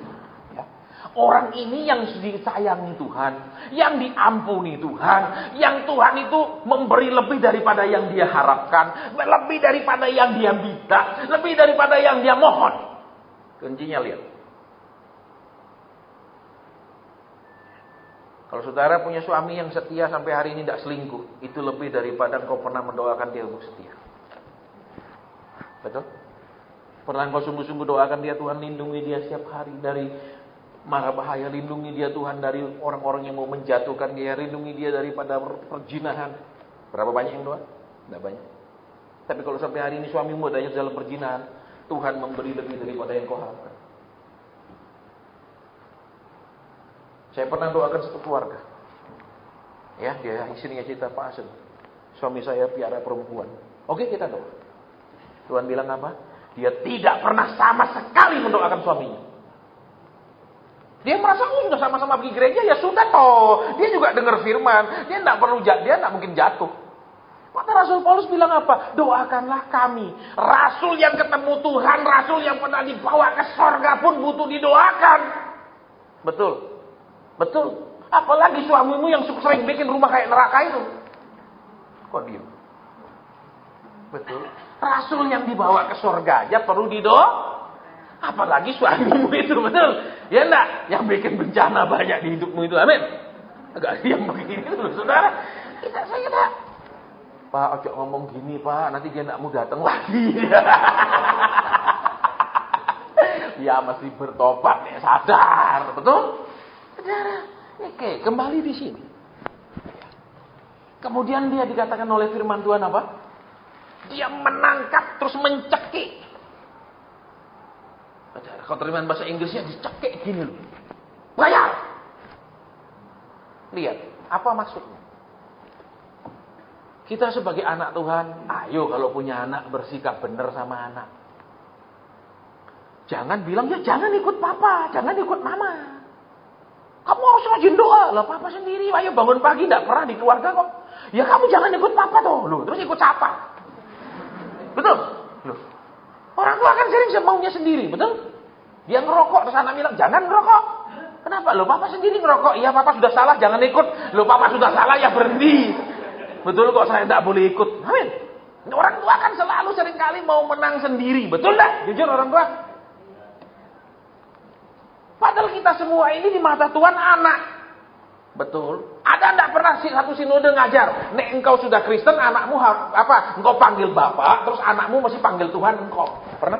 ya. Orang ini yang disayangi Tuhan, yang diampuni Tuhan, yang Tuhan itu memberi lebih daripada yang dia harapkan, lebih daripada yang dia minta, lebih daripada yang dia mohon. Kuncinya lihat. Kalau saudara punya suami yang setia sampai hari ini tidak selingkuh, itu lebih daripada engkau pernah mendoakan dia untuk setia. Betul? Pernah engkau sungguh-sungguh doakan dia, Tuhan lindungi dia setiap hari dari mara bahaya, lindungi dia Tuhan dari orang-orang yang mau menjatuhkan dia, lindungi dia daripada perzinahan. Berapa banyak yang doa? Tidak banyak. Tapi kalau sampai hari ini suamimu adanya dalam perzinahan, Tuhan memberi lebih daripada yang kau harapkan. Saya pernah doakan satu keluarga Ya, dia istrinya cerita, Pak Hasan, suami saya piara perempuan. Oke, kita doa. Tuhan bilang apa? Dia tidak pernah sama sekali mendoakan suaminya. Dia merasa, sudah sama-sama pergi gereja, ya sudah toh. Dia juga dengar firman. Dia tidak mungkin jatuh. Maka Rasul Paulus bilang apa? Doakanlah kami. Rasul yang ketemu Tuhan, Rasul yang pernah dibawa ke sorga pun butuh didoakan. Betul. Betul. Apalagi suamimu yang sering bikin rumah kayak neraka itu. Kok diem? Betul. Rasul yang dibawa ke sorga aja perlu didoakan. Apalagi suamimu itu, betul? Ya enggak? Yang bikin bencana banyak di hidupmu itu, amin? Agak yang begini loh, saudara. Saya enggak. Pak, ojo ngomong gini, Pak. Nanti dia enggak mau datang lagi. Dia mesti bertobat, ya, sadar. Betul? Saudara, oke, kembali di sini. Kemudian dia dikatakan oleh firman Tuhan apa? Dia menangkap terus mencekik. Kalau terjemahan bahasa Inggrisnya dicekik gini loh. Bayar. Lihat, apa maksudnya? Kita sebagai anak Tuhan, ayo kalau punya anak bersikap benar sama anak. Jangan bilang, ya jangan ikut papa, jangan ikut mama. Kamu harus rajin doa. Lah papa sendiri, ayo bangun pagi, tidak pernah di keluarga kok. Ya kamu jangan ikut papa toh. Loh, terus ikut siapa? Betul? Loh. Orang tua kan sering semaunya sendiri, betul? Dia ngerokok, terus anak bilang, jangan ngerokok. Kenapa? Loh, papa sendiri ngerokok. Iya, papa sudah salah, jangan ikut. Loh, papa sudah salah, ya berhenti. Betul kok, saya tidak boleh ikut. Amin. Orang tua kan selalu seringkali mau menang sendiri. Betul tak? Jujur orang tua. Padahal kita semua ini di mata Tuhan anak. Betul. Ada tidak pernah satu sinode ngajar? Nek engkau sudah Kristen, anakmu engkau panggil bapak, terus anakmu masih panggil Tuhan engkau. Pernah?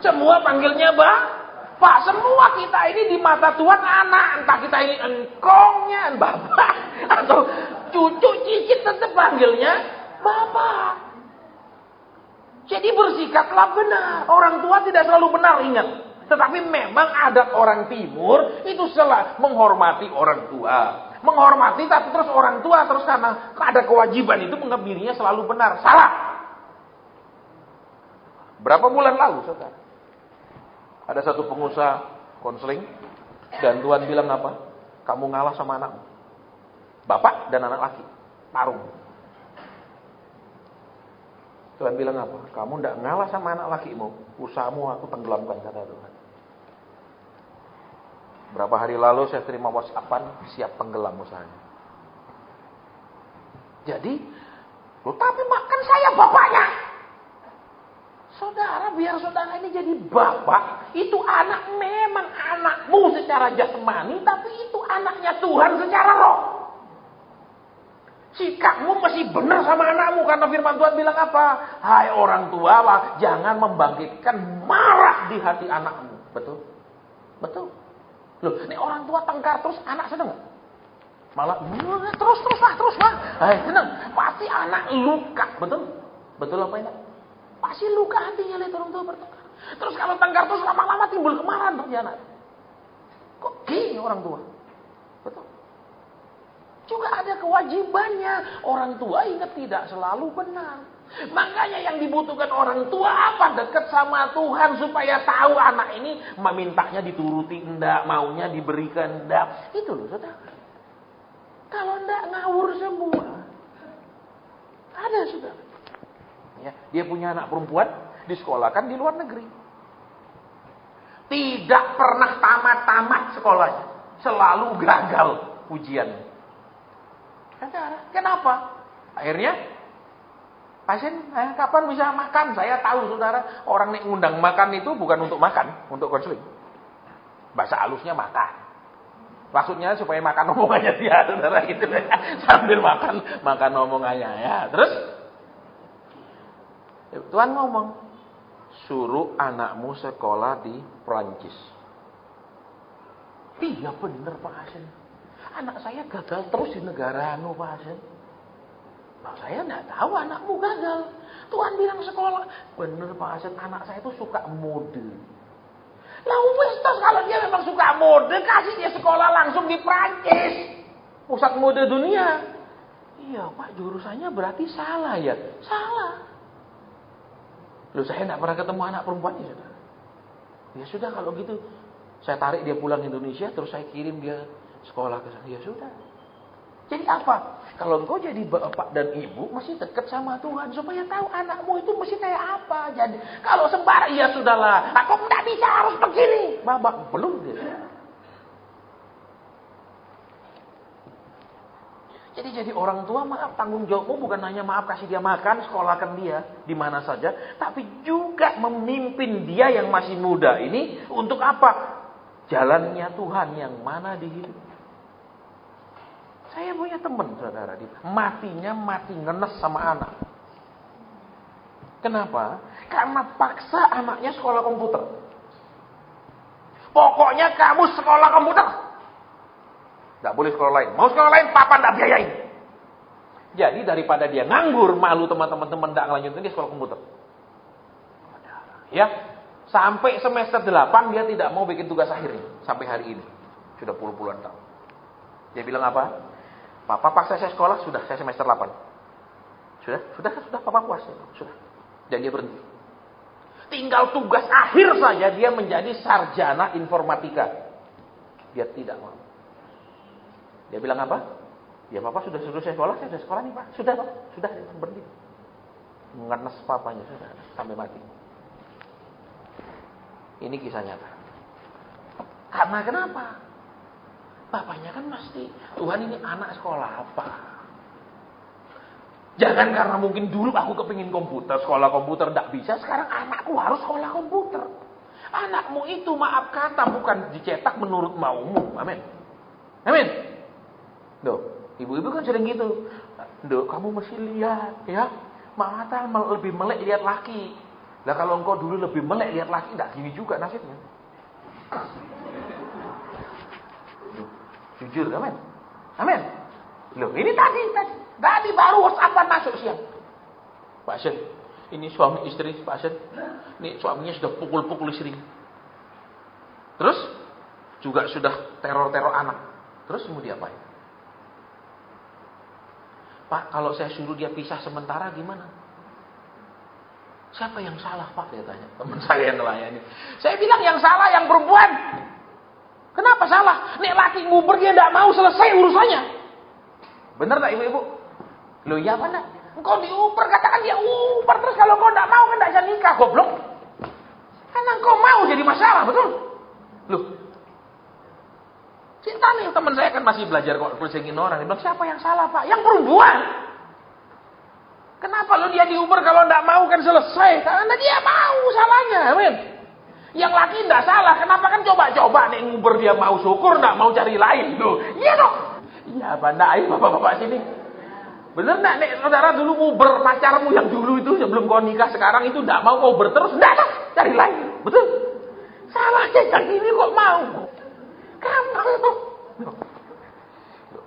Semua panggilnya Pak. Semua kita ini di mata Tuhan anak. Entah kita ini engkongnya, bapak. Atau cucu, cicit tetap panggilnya bapak. Jadi bersikaplah benar. Orang tua tidak selalu benar, ingat. Tetapi memang adat orang timur itu selalu menghormati orang tua. Menghormati tapi terus orang tua terus karena ada kewajiban itu menganggap dirinya selalu benar. Salah. Berapa bulan lalu, saudara? Ada satu pengusaha konseling dan Tuhan bilang apa? Kamu ngalah sama anakmu. Bapak dan anak laki. Tarung. Tuhan bilang apa? Kamu tidak ngalah sama anak lakimu. Usahamu aku tenggelamkan, kata Tuhan. Berapa hari lalu saya terima WhatsAppan, siap tenggelam usahanya. Jadi, tapi makan saya bapaknya. Saudara, biar saudara ini jadi bapak, itu anak memang anakmu secara jasmani, tapi itu anaknya Tuhan secara roh. Sikapmu masih benar sama anakmu, karena firman Tuhan bilang apa? Hai orang tua, jangan membangkitkan marah di hati anakmu. Betul? Betul? Loh, ini orang tua tengkar terus anak seneng gak? Malah, terus lah. Hai, seneng. Pasti anak luka, betul? Betul apa ini? Pasti luka hatinya lihat orang tua bertengkar. Terus kalau tengkar terus lama-lama timbul kemarahan bagi anak. Kok gini orang tua? Betul. Juga ada kewajibannya. Orang tua ingat tidak selalu benar. Makanya yang dibutuhkan orang tua apa? Dekat sama Tuhan supaya tahu anak ini memintanya dituruti enggak, maunya diberikan enggak. Itu loh saudara. Kalau enggak ngawur semua. Ada saudara. Ya, dia punya anak perempuan, disekolahkan di luar negeri. Tidak pernah tamat-tamat sekolahnya. Selalu gagal ujiannya. Kenapa? Akhirnya, pasien, kapan bisa makan? Saya tahu saudara, orang nek ngundang makan itu bukan untuk makan, untuk konseling. Bahasa halusnya makan. Maksudnya supaya makan omongannya dia, saudara gitu. Sambil makan omongannya ya. Terus Tuhan ngomong, suruh anakmu sekolah di Prancis. Iya benar Pak Hasan. Anak saya gagal terus di negara Pak Hasan. Nah, saya tidak tahu anakmu gagal. Tuhan bilang sekolah. Benar Pak Hasan, anak saya itu suka mode. Lah wis kalau dia memang suka mode, kasih dia sekolah langsung di Prancis. Pusat mode dunia. Iya Pak, jurusannya berarti salah ya? Salah. Loh, saya tidak pernah ketemu anak perempuannya, saudara. Ya sudah, kalau gitu saya tarik dia pulang Indonesia, terus saya kirim dia sekolah ke sana. Ya sudah. Jadi apa? Kalau engkau jadi bapak dan ibu, mesti dekat sama Tuhan supaya tahu anakmu itu mesti kayak apa. Jadi kalau sembarang, ya sudahlah, aku tidak bisa, harus begini. Babak belum dia. Jadi orang tua, maaf, tanggung jawabmu bukan hanya maaf kasih dia makan, sekolahkan dia di mana saja, tapi juga memimpin dia yang masih muda ini untuk apa? Jalannya Tuhan yang mana di hidup. Saya punya teman, saudara, matinya mati ngenes sama anak. Kenapa? Karena paksa anaknya sekolah komputer. Pokoknya kamu sekolah komputer. Tidak boleh sekolah lain. Mau sekolah lain, papa tidak biayain. Jadi daripada dia nganggur, malu teman-teman tidak ngelanjutin, dia sekolah komputer. Ya, sampai semester 8 dia tidak mau bikin tugas akhirnya. Sampai hari ini. Sudah puluh-puluhan tahun. Dia bilang apa? Papa paksa saya sekolah, sudah, saya semester 8. Sudah, papa puas. Sudah. Dan dia berhenti. Tinggal tugas akhir saja dia menjadi sarjana informatika. Dia tidak mau. Dia bilang apa? Ya papa sudah suruh saya sekolah, saya sudah sekolah nih Pak. Sudah Pak, sudah, berhenti. Ngenes papanya, sudah, sampai mati. Ini kisah nyata. Karena kenapa? Bapaknya kan mesti, Tuhan ini anak sekolah apa? Jangan karena mungkin dulu aku kepingin komputer, sekolah komputer tidak bisa, sekarang anakku harus sekolah komputer. Anakmu itu maaf kata bukan dicetak menurut maumu. Amin. Amin. Duh, ibu-ibu kan sering gitu. Duh, kamu mesti lihat ya. Mata lebih melek lihat laki. Lah kalau engkau dulu lebih melek lihat laki, tidak gini juga nasibnya. Jujur, amin. Amin. Loh, ini tadi baru WhatsApp-an masuk siang. Pak Sen, ini suami istri Pak Sen. Ini suaminya sudah pukul-pukul istri. Terus juga sudah teror-teror anak. Terus mau diapain? Pak, kalau saya suruh dia pisah sementara gimana? Siapa yang salah Pak? Dia tanya. Teman saya yang melayani. Saya bilang yang salah yang perempuan. Kenapa salah? Nek laki nguber dia tidak mau selesai urusannya. Benar tak ibu-ibu? Loh iya apa enggak? Engkau diuber, katakan dia uber. Terus kalau engkau tidak mau kan tidak bisa nikah, goblok. Karena engkau mau jadi masalah, betul? Loh. Cinta nih, teman saya kan masih belajar kok pusingin orang. Dia bilang, siapa yang salah Pak? Yang perempuan. Kenapa lo dia diuber kalau tidak mau kan selesai? Karena dia mau salahnya, amin. Yang laki tidak salah, kenapa kan coba-coba nih nguber dia mau syukur, tidak mau cari lain. Loh, iya dong. Iya, Banda, ayo bapak-bapak sini. Bener enggak nek saudara dulu nguber pacarmu yang dulu itu sebelum kau nikah sekarang itu tidak mau nguber terus, enggak dong, cari lain. Betul? Salahnya yang ini kok mau. Kamu.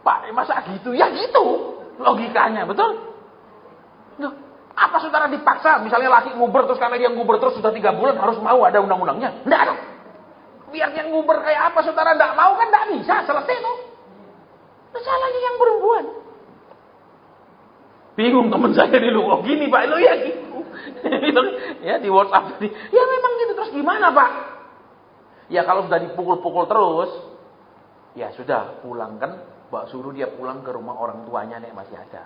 Pak, masa gitu? Ya gitu logikanya, betul? Loh, apa saudara dipaksa? Misalnya laki nguber terus karena dia nguber terus sudah 3 bulan harus mau ada undang-undangnya? Enggak dong. Biar yang nguber kayak apa saudara enggak mau kan enggak bisa, selesai tuh. Salahnya yang perempuan. Bingung teman saya di luar. Gini Pak, lo ya gitu. Ya di WhatsApp tadi. Ya memang gitu, terus gimana Pak? Ya kalau sudah dipukul-pukul terus, ya sudah pulangkan, suruh dia pulang ke rumah orang tuanya nek masih ada.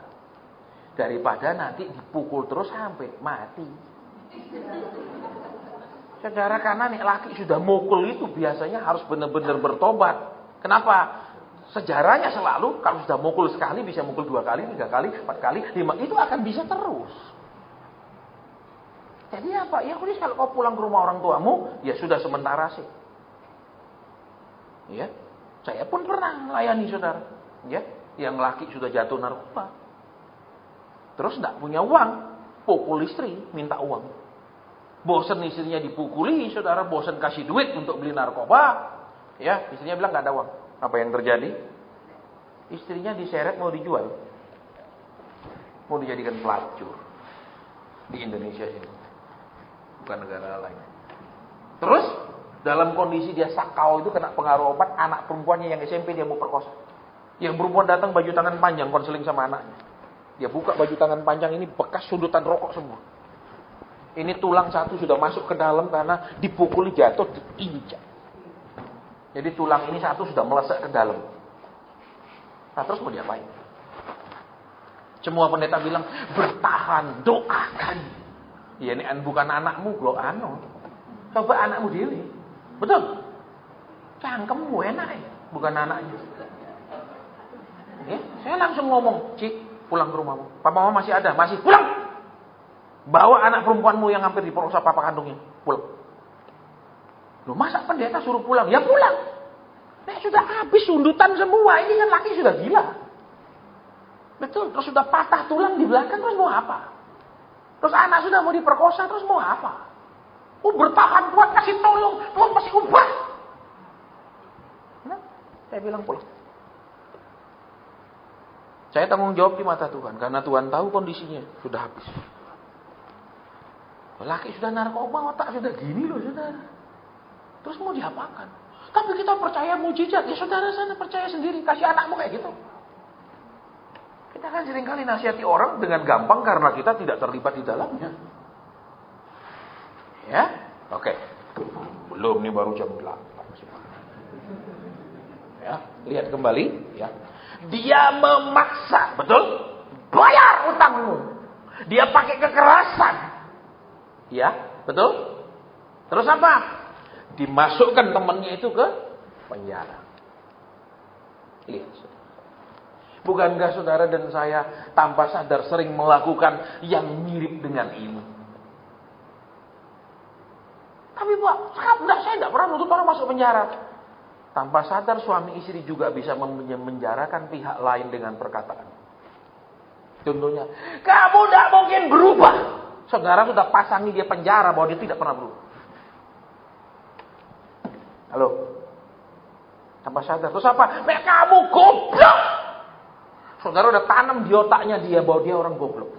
Daripada nanti dipukul terus sampai mati. Saudara, karena nek laki sudah mukul itu biasanya harus benar-benar bertobat. Kenapa? Sejarahnya selalu kalau sudah mukul sekali bisa mukul 2 kali, 3 kali, 4 kali, 5 itu akan bisa terus. Jadi apa? Ya kalau kau pulang ke rumah orang tuamu, ya sudah sementara sih. Ya, saya pun pernah melayani saudara. Ya, yang laki sudah jatuh narkoba. Terus tidak punya uang, pukul istri, minta uang. Bosan istrinya dipukuli, saudara, bosan kasih duit untuk beli narkoba. Ya, istrinya bilang nggak ada uang. Apa yang terjadi? Istrinya diseret mau dijual. Mau dijadikan pelacur. Di Indonesia ini. Bukan negara lain. Terus, dalam kondisi dia sakau itu kena pengaruh obat, anak perempuannya yang SMP dia mau perkosa. Yang perempuan datang baju tangan panjang konseling sama anaknya. Dia buka baju tangan panjang ini bekas sundutan rokok semua. Ini tulang satu sudah masuk ke dalam karena dipukuli jatuh diinjak. Jadi tulang ini satu sudah meleset ke dalam. Nah terus mau diapain? Semua pendeta bilang bertahan, doakan. Ya ini bukan anakmu, lo coba anakmu diri. Betul? Cangkemmu enak ya, bukan anaknya. Ya, saya langsung ngomong, Cik, pulang ke rumahmu. Papa mama masih ada, masih pulang. Bawa anak perempuanmu yang hampir diperkosa papa kandungnya, pulang. Loh masa pendeta suruh pulang? Ya pulang. Nah, sudah habis sundutan semua, ini kan laki sudah gila. Betul, terus sudah patah tulang di belakang, terus mau apa? Terus anak sudah mau diperkosa, terus mau apa? Oh bertahan, Tuhan kasih tolong, Tuhan pasti ubah. Nah, saya bilang pulang. Saya tanggung jawab di mata Tuhan, karena Tuhan tahu kondisinya, sudah habis. Laki sudah narkoba, otak sudah gini loh saudara. Terus mau diapakan? Tapi kita percaya mujizat, ya saudara sana percaya sendiri, kasih anakmu kayak gitu. Kita kan seringkali nasihati orang dengan gampang karena kita tidak terlibat di dalamnya. Ya, oke. Belum nih baru jam 8. Ya, lihat kembali. Ya, dia memaksa, betul? Bayar utangmu. Dia pakai kekerasan. Ya, betul? Terus apa? Dimasukkan temannya itu ke penjara. Lihat. Bukankah saudara dan saya tanpa sadar sering melakukan yang mirip dengan ini? Tapi Pak, saya tidak pernah nuntut orang masuk penjara. Tanpa sadar suami istri juga bisa menjarakan pihak lain dengan perkataan. Contohnya, kamu tidak mungkin berubah. Saudara sudah pasangi dia penjara bahwa dia tidak pernah berubah. Halo? Tanpa sadar. Terus apa? Kamu goblok. Saudara udah tanam di otaknya dia bahwa dia orang goblok.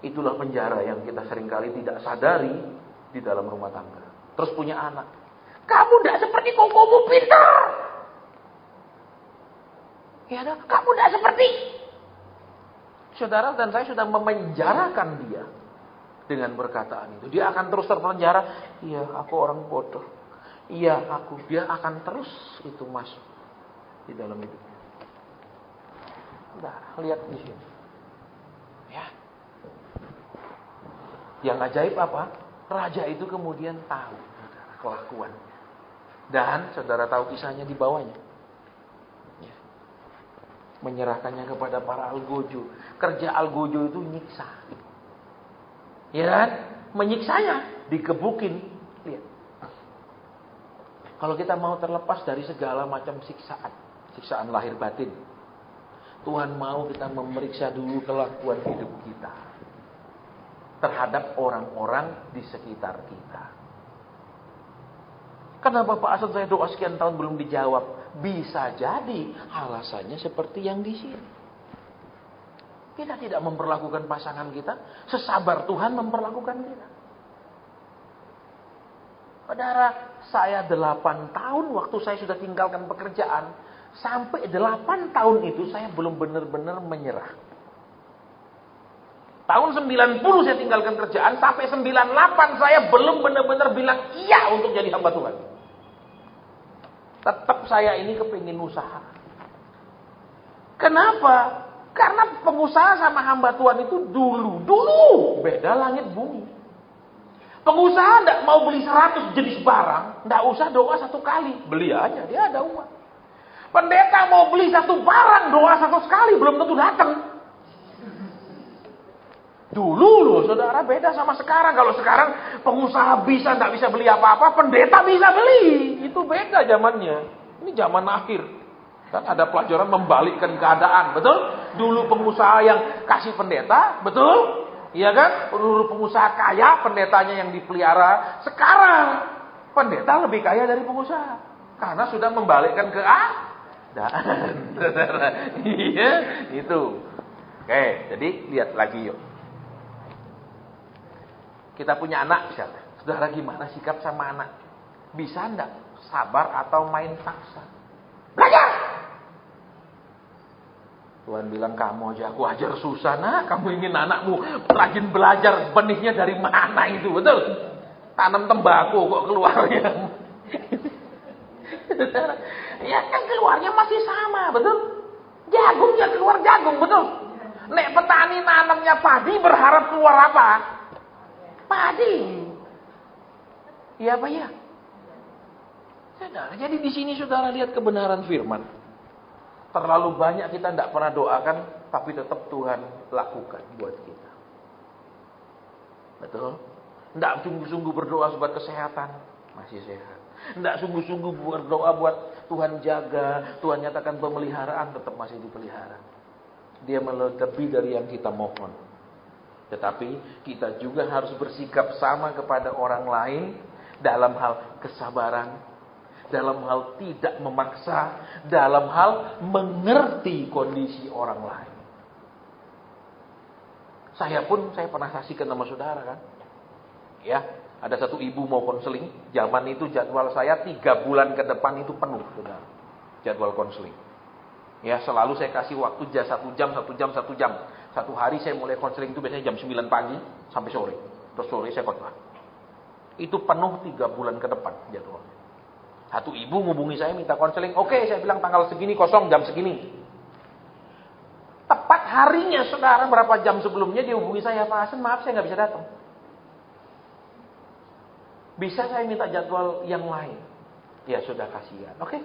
Itulah penjara yang kita seringkali tidak sadari di dalam rumah tangga. Terus punya anak. Kamu tidak seperti kokomu pintar. Ya, kamu tidak seperti. Saudara dan saya sudah memenjarakan dia dengan perkataan itu. Dia akan terus terpenjara. Iya, aku orang bodoh. Iya, dia akan terus itu masuk di dalam hidupnya. Nah, lihat di sini. Ya. Yang ajaib apa? Raja itu kemudian tahu kelakuan. Dan saudara tahu kisahnya di bawahnya. Ya. Menyerahkannya kepada para algojo. Kerja algojo itu nyiksa. Ya kan? Menyiksanya, dikebukin. Lihat. Kalau kita mau terlepas dari segala macam siksaan. Siksaan lahir batin. Tuhan mau kita memeriksa dulu kelakuan hidup kita terhadap orang-orang di sekitar kita. Kenapa Pak Asad saya doa sekian tahun belum dijawab? Bisa jadi alasannya seperti yang di sini. Kita tidak memperlakukan pasangan kita sesabar Tuhan memperlakukan kita. Saudara, saya 8 tahun waktu saya sudah tinggalkan pekerjaan. Sampai 8 tahun itu saya belum benar-benar menyerah. Tahun 90 saya tinggalkan kerjaan. Sampai 98 saya belum benar-benar bilang iya untuk jadi hamba Tuhan. Tetap saya ini kepingin usaha. Kenapa? Karena pengusaha sama hamba Tuhan itu dulu beda langit bumi. Pengusaha tidak mau beli 100 jenis barang, tidak usah doa 1 kali, beli aja, dia ada uang. Pendeta mau beli 1 barang, doa 1 kali, belum tentu datang. Dulu loh, saudara, beda sama sekarang. Kalau sekarang pengusaha tidak bisa beli apa-apa, pendeta bisa beli. Itu beda zamannya. Ini zaman akhir. Kan ada pelajaran membalikkan keadaan, betul? Dulu pengusaha yang kasih pendeta, betul? Iya kan? Dulu pengusaha kaya, pendetanya yang dipelihara. Sekarang pendeta lebih kaya dari pengusaha. Karena sudah membalikkan keadaan. Saudara. Iya, itu. Oke, jadi lihat lagi yuk. Kita punya anak misalnya. Saudara gimana sikap sama anak? Bisa enggak sabar atau main paksa? Belajar! Tuhan bilang, kamu aja aku ajar susah, nak. Kamu ingin anakmu rajin belajar, benihnya dari mana itu, betul? Tanam tembakau kok keluarnya. Ya kan keluarnya masih sama, betul? Jagung ya keluar jagung, betul? Nek petani nanamnya padi berharap keluar apa? Padi. Iya apa ya? Saudara, jadi di sini saudara lihat kebenaran firman. Terlalu banyak kita tidak pernah doakan, tapi tetap Tuhan lakukan buat kita. Betul? Tidak sungguh-sungguh berdoa buat kesehatan, masih sehat. Tidak sungguh-sungguh berdoa buat Tuhan jaga, Tuhan nyatakan pemeliharaan, tetap masih dipelihara. Dia melebihi dari yang kita mohon. Tetapi kita juga harus bersikap sama kepada orang lain dalam hal kesabaran, dalam hal tidak memaksa, dalam hal mengerti kondisi orang lain. Saya pernah saksikan sama saudara kan. Ya, ada satu ibu mau konseling. Zaman itu jadwal saya 3 bulan ke depan itu penuh, saudara. Jadwal konseling. Ya, selalu saya kasih waktu 1 jam. Satu hari saya mulai konseling itu biasanya jam 9 pagi sampai sore. Terus sore saya khotbah. Itu penuh 3 bulan ke depan jadwalnya. Satu ibu ngubungi saya minta konseling. Oke, saya bilang tanggal segini kosong, jam segini. Tepat harinya saudara, berapa jam sebelumnya dia hubungi saya, Pak Hasan, maaf saya nggak bisa datang. Bisa saya minta jadwal yang lain? Ya sudah, kasihan. Oke.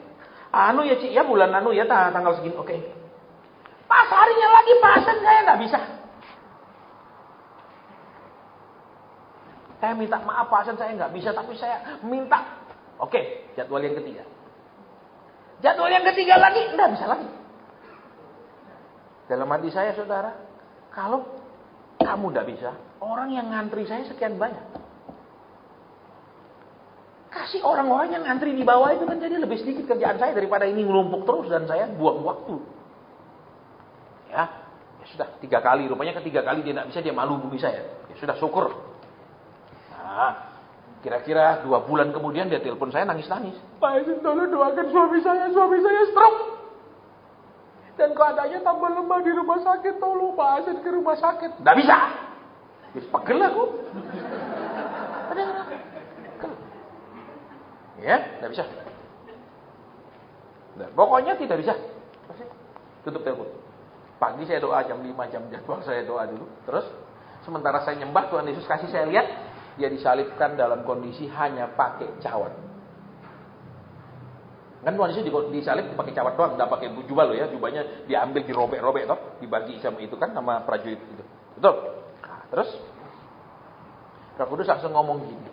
Anu ya Cik, ya bulan anu ya tanggal segini. Oke. Pas harinya lagi Pak Hasan saya nggak bisa. Saya minta maaf Pak Hasan saya nggak bisa, tapi saya minta. Oke, jadwal yang ketiga. Jadwal yang ketiga lagi nggak bisa lagi. Dalam hati saya saudara, kalau kamu nggak bisa, orang yang ngantri saya sekian banyak. Kasih orang-orang yang ngantri di bawah itu kan jadi lebih sedikit kerjaan saya daripada ini ngelumpuk terus dan saya buang waktu. Ya sudah 3 kali, rupanya ketiga kali dia tidak bisa, dia malu hubungi saya. Ya sudah, syukur. Nah, kira-kira 2 bulan kemudian dia telepon saya nangis-nangis. Pak Hasan, tolong doakan suami saya stroke. Dan keadaannya tambah lemah di rumah sakit, tolong Pak Hasan ke rumah sakit. Tidak bisa. Bisa pegel aku. Ya, tidak bisa. Nah, pokoknya tidak bisa. Tutup telepon. Pagi saya doa jam 5, jam jadwal saya doa dulu. Terus sementara saya nyembah, Tuhan Yesus kasih saya lihat dia disalibkan dalam kondisi hanya pakai cawat. Kan Tuhan Yesus disalib pakai cawat doang, enggak pakai jubah loh ya. Jubahnya diambil, dirobek-robek toh, dibagi sama itu kan nama prajurit itu. Betul? Nah, terus Roh Kudus langsung ngomong gini.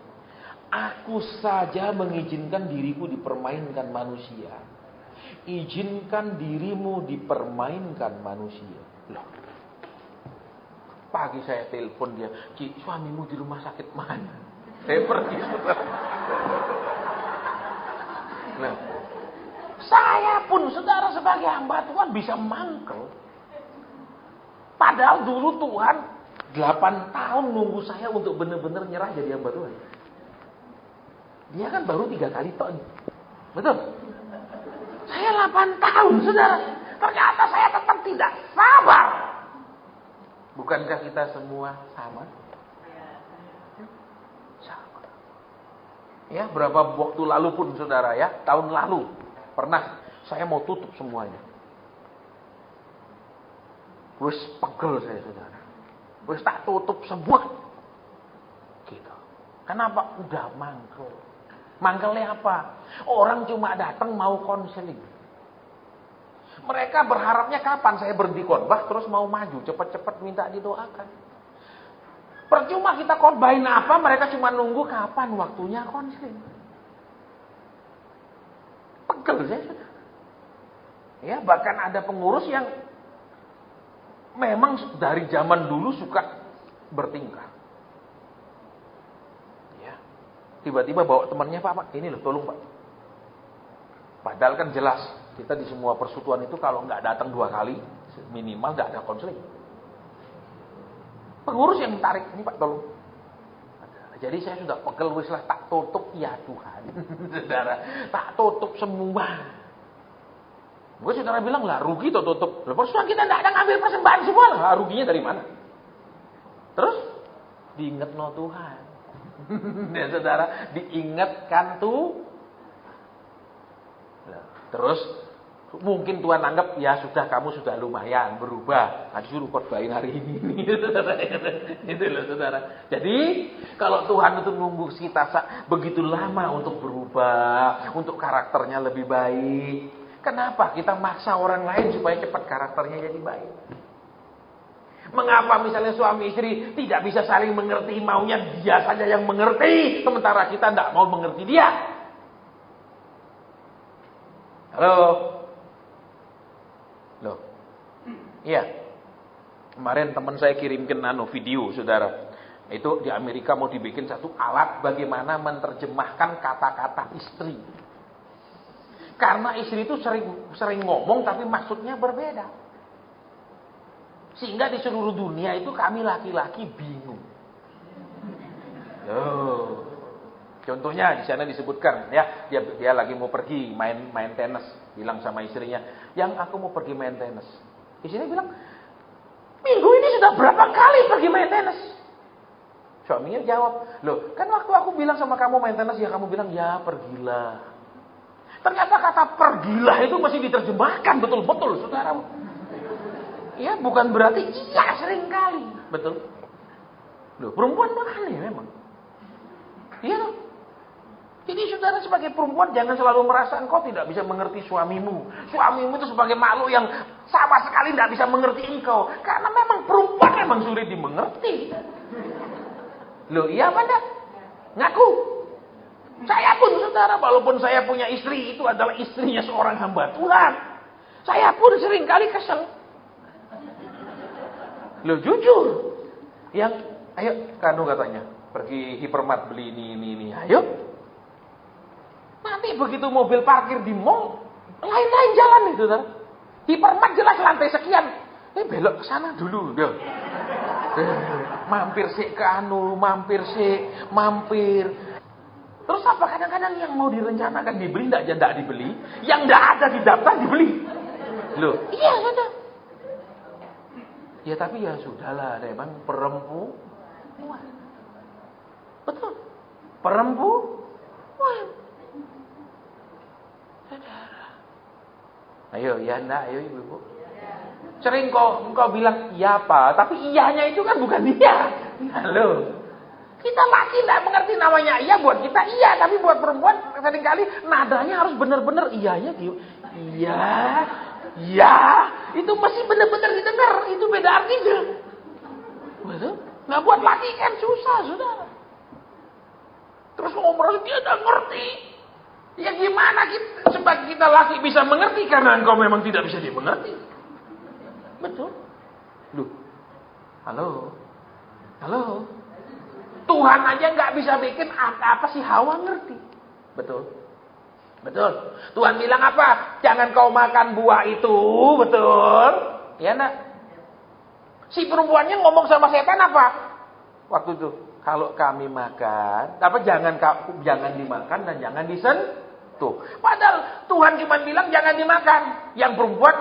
Aku saja mengizinkan diriku dipermainkan manusia. Izinkan dirimu dipermainkan manusia. Loh. Pagi saya telepon dia, Cik, suamimu di rumah sakit mana? Saya pergi. Nah, saya pun saudara sebagai hamba Tuhan bisa mangkel. Padahal dulu Tuhan 8 tahun nunggu saya untuk benar-benar nyerah jadi hamba Tuhan. Dia kan baru 3 kali toh. Betul? Saya 8 tahun, saudara. Ternyata saya tetap tidak sabar. Bukankah kita semua sama? Sama. Ya, berapa waktu lalu pun saudara ya, tahun lalu pernah saya mau tutup semuanya. Wes pegel saya saudara. Wes tak tutup semua. Gitu. Kenapa? Udah mangkel. Mangkelnya apa? Orang cuma datang mau konseling. Mereka berharapnya kapan saya berhenti khotbah terus mau maju, cepat-cepat minta didoakan. Percuma kita khotbahin apa, mereka cuma nunggu kapan waktunya konseling. Pegel saya sudah. Ya, bahkan ada pengurus yang memang dari zaman dulu suka bertingkah. Tiba-tiba bawa temannya, Pak, ini loh, tolong Pak. Padahal kan jelas, kita di semua persekutuan itu kalau nggak datang 2 kali, minimal nggak ada konseling. Pengurus yang tarik, ini Pak, tolong. Jadi saya sudah pegel, wis lah, tak tutup, ya Tuhan. Saudara, tak tutup semua. Gue saudara bilang, lah rugi tuh tutup Loh, persoalan kita tidak ada ngambil persembahan semua lah. Ruginya dari mana? Terus diingat no Tuhan. Ya saudara, diingatkan tuh. Terus mungkin Tuhan anggap ya sudah, kamu sudah lumayan berubah. Disuruh khotbahin hari ini. Itu loh saudara. Jadi kalau Tuhan itu nunggu kita begitu lama untuk berubah, untuk karakternya lebih baik, kenapa kita maksa orang lain supaya cepat karakternya jadi baik? Mengapa misalnya suami istri tidak bisa saling mengerti, maunya dia saja yang mengerti, sementara kita tidak mau mengerti dia? Halo? Loh? Iya. Kemarin teman saya kirimkan video, saudara. Itu di Amerika mau dibikin satu alat bagaimana menerjemahkan kata-kata istri. Karena istri itu sering ngomong tapi maksudnya berbeda. Sehingga di seluruh dunia itu kami laki-laki bingung. Loh. Contohnya di sana disebutkan ya, dia lagi mau pergi main tenis, bilang sama istrinya, "Yang aku mau pergi main tenis." Istrinya bilang, "Minggu ini sudah berapa kali pergi main tenis?" Suaminya jawab, "Loh, kan waktu aku bilang sama kamu main tenis ya kamu bilang ya pergilah." Ternyata kata pergilah itu masih diterjemahkan betul-betul, saudara. Ya, bukan berarti iya sering kali. Betul. Loh, perempuan tuh aneh memang. Iya loh. Jadi saudara sebagai perempuan jangan selalu merasa engkau tidak bisa mengerti suamimu. Suamimu itu sebagai makhluk yang sama sekali tidak bisa mengerti engkau. Karena memang perempuan memang sulit dimengerti. Loh, iya apa enggak? Ngaku. Saya pun saudara, walaupun saya punya istri, itu adalah istrinya seorang hamba Tuhan. Saya pun sering kali kesel. Loh, jujur. Ayo, Kanu katanya, pergi hipermart beli ini. Ayo. Nanti begitu mobil parkir di mall, lain-lain jalan nih, saudara. Hipermart jelas lantai sekian. Belok ke sana dulu, dong. Mampir sih ke Anu, mampir. Terus apa kadang-kadang yang mau direncanakan dibeli tidak dibeli, yang tidak ada di daftar dibeli. Loh, iya sudah. Ya tapi ya sudahlah, memang perempuan. Betul. Perempuan. Saudara. Ayo, ya enggak, ayo ibu-ibu. Sering engkau bilang iya Pak, tapi iyanya itu kan bukan dia. Halo. Kita laki tidak mengerti namanya iya, buat kita iya, tapi buat perempuan seringkali nadanya harus benar-benar iyanya gitu. Iya, itu masih benar-benar didengar, itu beda artinya. Betul? Nah buat laki kan susah, saudara. Terus ngomong dia tidak ngerti. Ya gimana sebab kita laki bisa mengerti karena engkau memang tidak bisa dimengerti. Betul? Loh. Halo. Tuhan aja nggak bisa bikin apa sih Hawa ngerti. Betul. Tuhan bilang apa? Jangan kau makan buah itu, betul? Ya nak. Si perempuannya ngomong sama setan apa? Waktu itu, kalau kami makan, jangan dimakan dan jangan disentuh. Padahal Tuhan cuma bilang jangan dimakan. Yang perempuan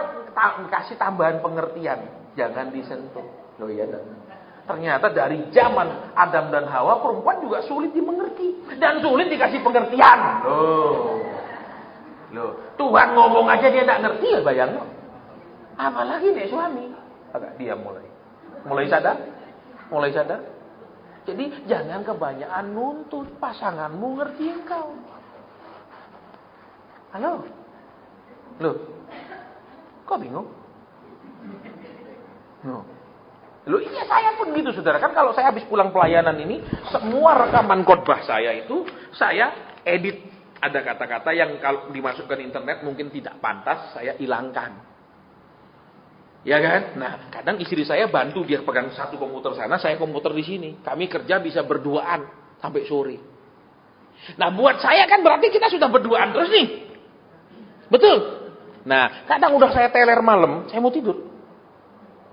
kasih tambahan pengertian, jangan disentuh. Loh ya nak. Ternyata dari zaman Adam dan Hawa, perempuan juga sulit dimengerti. Dan sulit dikasih pengertian. Loh. Tuhan ngomong aja dia tidak ngerti ya bayang. Apalagi nih suami. Agak diam mulai sadar. Jadi jangan kebanyakan nuntut pasanganmu ngerti engkau. Halo. Loh. Kok bingung? Loh iya saya pun gitu saudara. Kan kalau saya habis pulang pelayanan ini, semua rekaman khotbah saya itu saya edit. Ada kata-kata yang kalau dimasukkan internet mungkin tidak pantas, saya hilangkan. Ya kan? Nah kadang istri saya bantu, dia pegang satu komputer sana, saya komputer di sini. Kami kerja bisa berduaan sampai sore. Nah buat saya kan berarti kita sudah berduaan terus nih. Betul? Nah kadang udah saya teler malam, saya mau tidur.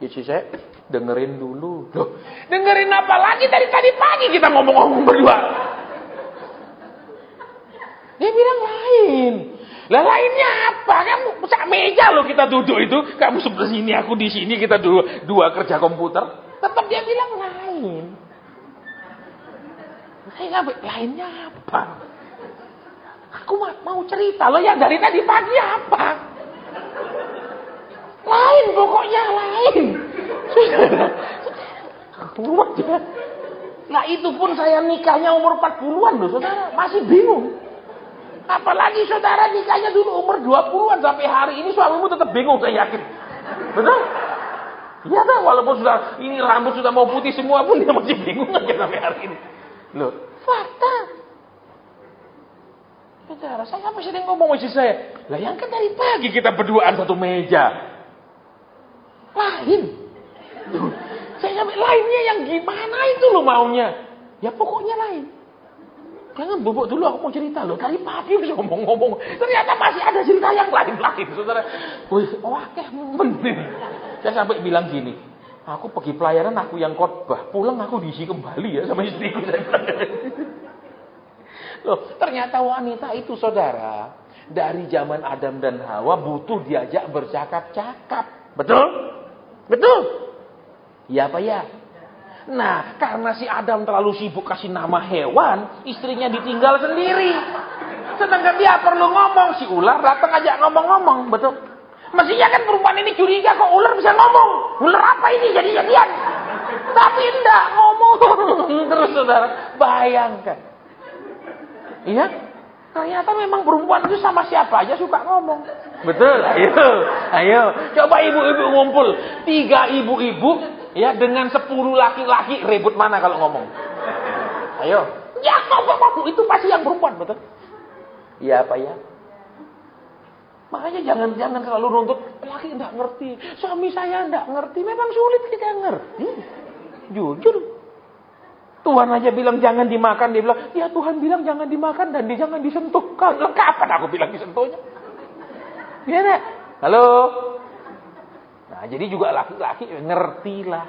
Istri saya dengerin dulu. Loh, dengerin apa lagi? Dari tadi pagi kita ngomong-ngomong berdua. Dia bilang lain. Lah lainnya apa? Kamu sak meja loh kita duduk itu. Kamu sebelah sini, aku di sini, kita dua kerja komputer. Tetap dia bilang lain. Saya nggak, lainnya apa? Aku mau cerita loh, yang dari tadi pagi apa? Lain pokoknya lain. Nah itu pun saya nikahnya umur 40-an loh saudara, masih bingung. Apalagi saudara nikahnya dulu umur 20-an sampai hari ini suamimu tetap bingung, saya yakin. Betul? Iya kan, walaupun sudah ini rambut sudah mau putih semua pun dia masih bingung aja sampai hari ini. Loh, fakta. Saudara, saya masih sering ngomong sama istri saya. Lah yang kan dari pagi kita berduaan satu meja. Lain. Saya sampai lainnya yang gimana itu lo maunya? Ya pokoknya lain. Jangan bobok dulu, aku mau cerita loh. Dari pagi bisa ngomong-ngomong. Ternyata masih ada cerita yang lain-lain, saudara. Wih, wakeh bener. Saya sampai bilang gini. Aku pergi pelayanan, aku yang khotbah. Pulang aku diisi kembali ya sama istriku. Loh, ternyata wanita itu saudara. Dari zaman Adam dan Hawa butuh diajak bercakap-cakap. Betul? Betul? Ya apa ya? Nah, karena si Adam terlalu sibuk kasih nama hewan, istrinya ditinggal sendiri. Sedangkan dia perlu ngomong, si ular datang aja ngomong-ngomong, betul? Mestinya kan perempuan ini curiga kok ular bisa ngomong. Ular apa ini jadi-jadian? Tapi enggak ngomong. Terus saudara, bayangkan. Iya? Ternyata memang perempuan itu sama siapa aja suka ngomong. Betul? Ayo. Coba ibu-ibu ngumpul. 3 ibu-ibu ya dengan 10 laki-laki, ribut mana kalau ngomong? Ayo. Ya, ngomong itu pasti yang perempuan, betul? Iya apa ya? Makanya jangan selalu nuntut laki enggak ngerti. Suami saya enggak ngerti. Memang sulit kita ngerti. Jujur. Tuhan aja bilang jangan dimakan, dia bilang, ya Tuhan bilang jangan dimakan dan jangan disentuh. Kapan aku bilang disentuhnya? Iya enggak? Halo? Nah, jadi juga laki-laki ngertilah.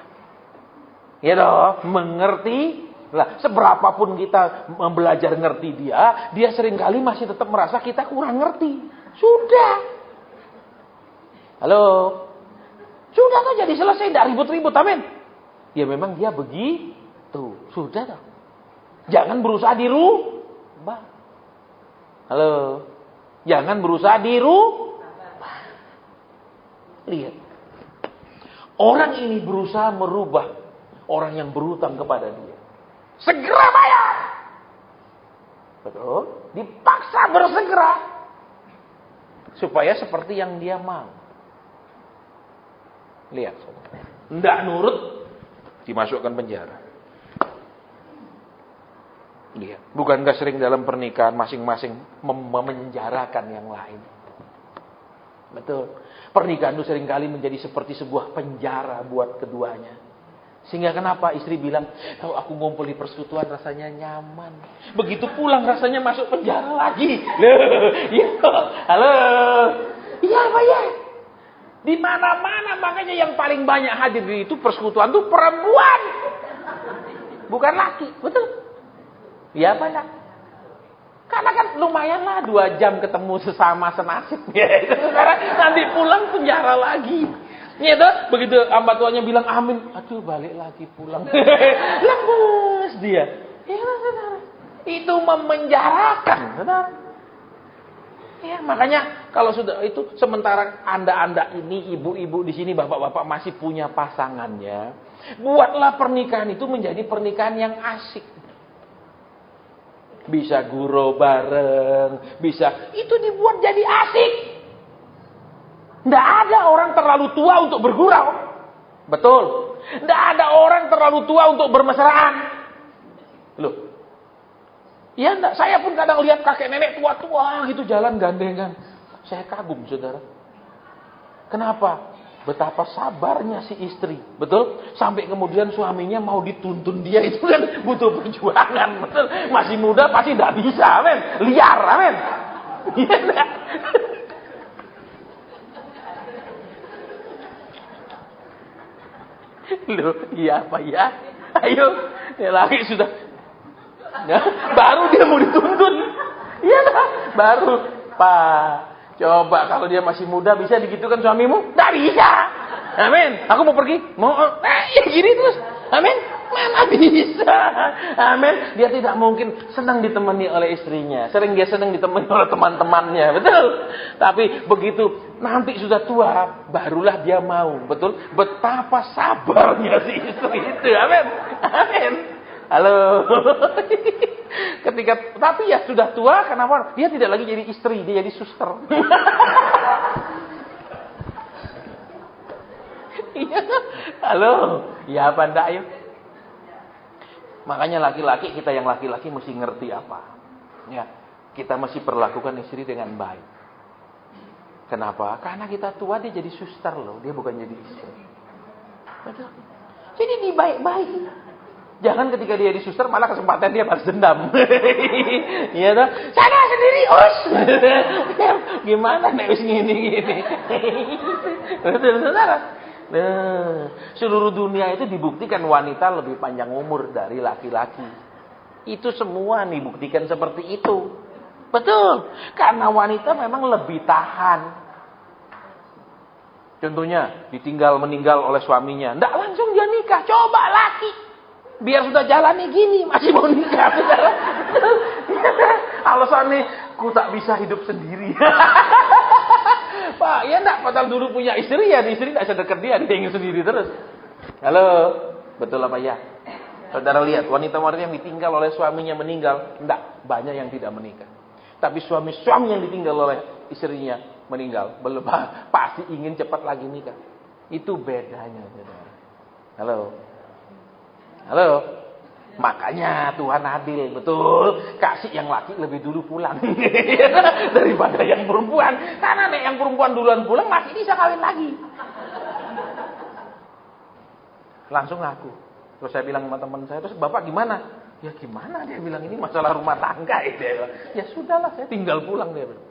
Ya dong, mengerti. Lah, seberapapun kita belajar ngerti dia seringkali masih tetap merasa kita kurang ngerti. Sudah. Halo? Sudah kan jadi selesai, tidak ribut-ribut, amin. Ya memang dia begitu. Sudah dong. Jangan berusaha dirubah. Halo? Jangan berusaha dirubah. Lihat. Orang ini berusaha merubah orang yang berutang kepada dia. Segera bayar. Betul? Dipaksa bersegera. Supaya seperti yang dia mau. Lihat. Tidak nurut. Dimasukkan penjara. Lihat. Bukankah sering dalam pernikahan masing-masing memenjarakan yang lain? Betul. Pernikahan itu seringkali menjadi seperti sebuah penjara buat keduanya. Sehingga kenapa istri bilang, kalau aku ngumpul di persekutuan rasanya nyaman. Begitu pulang rasanya masuk penjara lagi. Loh, ya. Halo. Iya Pak ya. Di mana-mana makanya yang paling banyak hadir di itu persekutuan itu perempuan. Bukan laki. Betul. Iya Pak ya. Karena kan lumayanlah 2 jam ketemu sesama senasib. Sekarang nanti pulang penjara lagi. Ya toh, begitu hamba tuanya bilang amin, aduh balik lagi pulang. Lemes dia. Ya saudara. Itu memenjarakan, saudara. Ya, makanya kalau sudah itu sementara Anda ini ibu-ibu di sini, bapak-bapak masih punya pasangannya, buatlah pernikahan itu menjadi pernikahan yang asik. Bisa gurau bareng, bisa itu dibuat jadi asik. Tidak ada orang terlalu tua untuk bergurau. Betul. Tidak ada orang terlalu tua untuk bermesraan. Loh. Ya enggak, saya pun kadang lihat kakek nenek tua-tua gitu jalan gandengan. Saya kagum, saudara. Kenapa? Betapa sabarnya si istri. Betul? Sampai kemudian suaminya mau dituntun dia itu kan butuh perjuangan. Betul? Masih muda pasti tidak bisa, amin. Liar, amin. Iya enggak? Loh, iya apa ya? Ayo, ya lagi sudah. Ya, baru dia mau dituntun. Iya lah, baru. Pak, coba kalau dia masih muda bisa digitukan suamimu? Tidak bisa. Amin. Aku mau pergi. Mau, ya gini terus. Amin. Mana bisa. Amin. Dia tidak mungkin senang ditemani oleh istrinya. Sering dia senang ditemani oleh teman-temannya. Betul. Tapi begitu nanti sudah tua, barulah dia mau. Betul. Betapa sabarnya si istri itu. Amin. Amin. Halo. Tapi ya sudah tua, kenapa? Dia tidak lagi jadi istri, dia jadi suster. Iya. Halo. Ya apa enggak ayo? Makanya laki-laki, kita yang laki-laki mesti ngerti apa? Ya, kita mesti perlakukan istri dengan baik. Kenapa? Karena kita tua dia jadi suster loh, dia bukan jadi istri. Betul. Jadi dibaik-baik. Jangan ketika dia di suster malah kesempatan dia balas dendam. Iya toh? Sana sendiri, us. Gimana nek wis ngene-ngene. Betul, saudara. Nah, seluruh dunia itu dibuktikan wanita lebih panjang umur dari laki-laki. Itu semua nih buktikan seperti itu. Betul. Karena wanita memang lebih tahan. Contohnya, meninggal oleh suaminya. Nggak langsung dia nikah. Coba laki. Biar sudah jalani gini, masih mau nikah. Alasannya, ku tak bisa hidup sendiri. Pak, ya enggak, padahal dulu punya istri ya, istri enggak sedekat dia ingin sendiri terus. Halo, betul apa ya? Saudara lihat, wanita-wanita yang ditinggal oleh suaminya meninggal, enggak, banyak yang tidak menikah. Tapi suami-suami yang ditinggal oleh istrinya meninggal, belum pasti ingin cepat lagi nikah. Itu bedanya, saudara. Halo. Halo. Makanya Tuhan adil, betul. Kasih yang laki lebih dulu pulang daripada yang perempuan. Karena nek yang perempuan duluan pulang masih bisa kawin lagi. Langsung ngaku. Terus saya bilang sama teman saya, terus Bapak gimana? Ya gimana, dia bilang ini masalah rumah tangga. Ya sudahlah, saya tinggal pulang, dia bilang.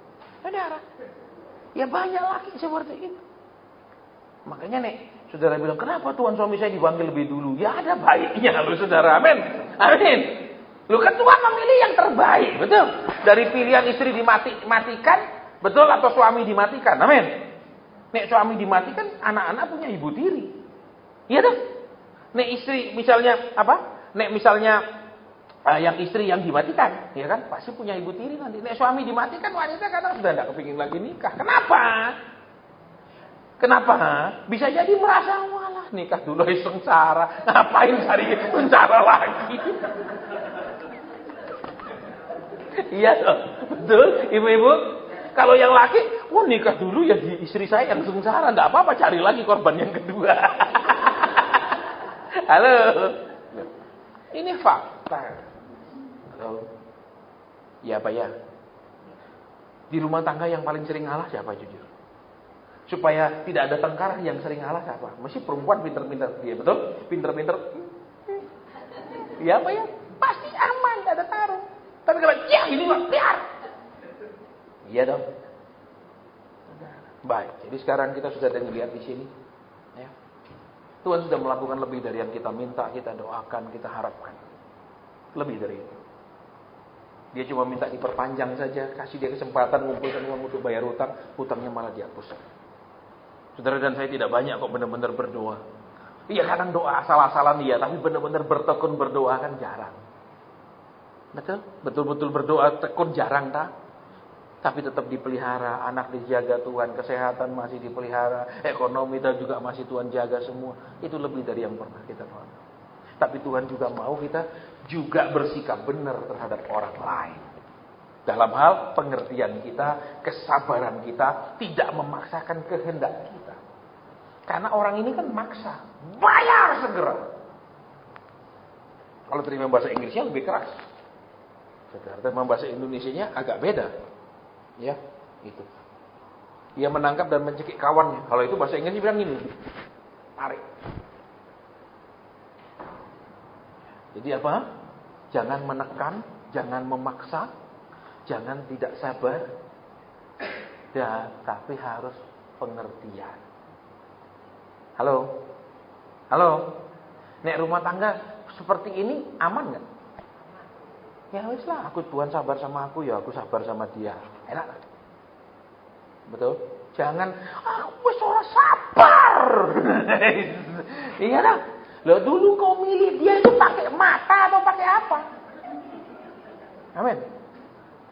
Saudara, ya banyak laki seperti itu. Makanya nek saudara bilang, kenapa Tuhan suami saya dipanggil lebih dulu? Ya ada baiknya loh saudara, amin. Amin. Lu kan Tuhan memilih yang terbaik, betul. Dari pilihan istri dimatikan, betul, atau suami dimatikan, amin. Nek suami dimatikan, anak-anak punya ibu tiri. Iya dong. Nek istri misalnya apa? Nek misalnya yang istri yang dimatikan, ya kan? Pasti punya ibu tiri nanti. Nek suami dimatikan, wanita kadang sudah tidak kepingin lagi nikah. Kenapa? Kenapa? Bisa jadi merasa, walah nikah dulu sengsara. Ngapain cari sengsara lagi? Iya dong. Betul, ibu-ibu. Kalau yang laki, nikah dulu ya di istri saya yang sengsara. Nggak apa-apa, cari lagi korban yang kedua. Halo. Ini fakta. Halo. Ya Pak ya. Di rumah tangga yang paling sering ngalah siapa jujur? Supaya tidak ada tengkar yang sering ngalah siapa? Mesti perempuan pinter-pinter. Dia betul? Pinter-pinter. Ya apa ya? Pasti aman, tidak ada taruh. Tapi kalau ya ini mah biar. Iya dong. Baik. Jadi sekarang kita sudah ada lihat di sini. Ya. Tuhan sudah melakukan lebih dari yang kita minta, kita doakan, kita harapkan. Lebih dari itu. Dia cuma minta diperpanjang saja, kasih dia kesempatan ngumpulkan uang untuk bayar hutang, hutangnya malah dihapus. Saudara dan saya tidak banyak kok benar-benar berdoa. Iya kadang doa asal-asalan dia, tapi benar-benar bertekun berdoa kan jarang. Betul? Betul-betul berdoa tekun jarang tak? Tapi tetap dipelihara, anak dijaga Tuhan, kesehatan masih dipelihara, ekonomi dan juga masih Tuhan jaga semua. Itu lebih dari yang pernah kita tahu. Tapi Tuhan juga mau kita juga bersikap benar terhadap orang lain. Dalam hal pengertian kita, kesabaran kita, tidak memaksakan kehendak kita. Karena orang ini kan maksa, bayar segera. Kalau terima bahasa Inggrisnya lebih keras. Terima bahasa Indonesianya agak beda. Ya, itu. Dia menangkap dan mencekik kawannya. Kalau itu bahasa Inggrisnya bilang gini, tarik. Jadi apa? Jangan menekan, jangan memaksa, jangan tidak sabar, tapi harus pengertian. Halo? Halo? Nek rumah tangga seperti ini aman gak? Ya wis lah, Tuhan sabar sama aku, ya aku sabar sama dia. Enak gak? Betul? Jangan, wes ora sabar. Iya dah. Loh dulu kau milih dia itu pakai mata atau pakai apa? Amin.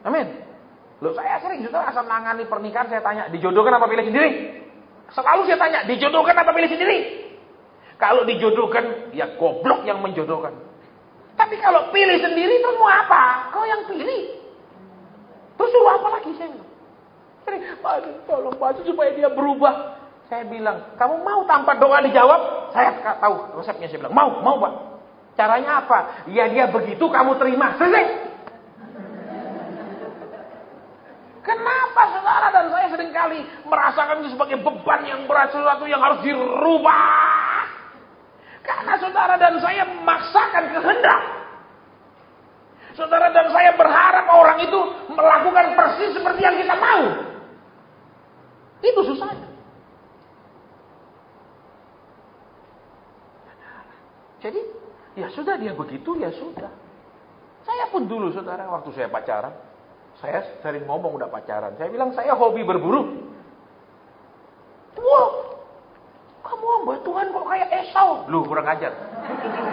Amin. Loh saya sering juga asal nangani pernikahan, saya tanya, dijodohkan apa pilih sendiri? Selalu saya tanya, dijodohkan apa pilih sendiri? Kalau dijodohkan, ya goblok yang menjodohkan. Tapi kalau pilih sendiri terus mau apa? Kau yang pilih. Terus suruh apa lagi saya bilang? Pak, tolong Pak supaya dia berubah. Saya bilang, kamu mau tanpa doa dijawab? Saya tahu resepnya, saya bilang, mau Pak. Caranya apa? Ya dia begitu, kamu terima. Selesai. Kenapa saudara dan saya seringkali merasakan itu sebagai beban yang berat, sesuatu yang harus dirubah? Karena saudara dan saya memaksakan kehendak. Saudara dan saya berharap orang itu melakukan persis seperti yang kita mau. Itu susahnya. Jadi, ya sudah dia begitu, ya sudah. Saya pun dulu saudara, waktu saya pacaran, saya sering ngomong udah pacaran. Saya bilang saya hobi berburu. Wah, kamu hamba Tuhan kok kayak Esau? Lu kurang ajar.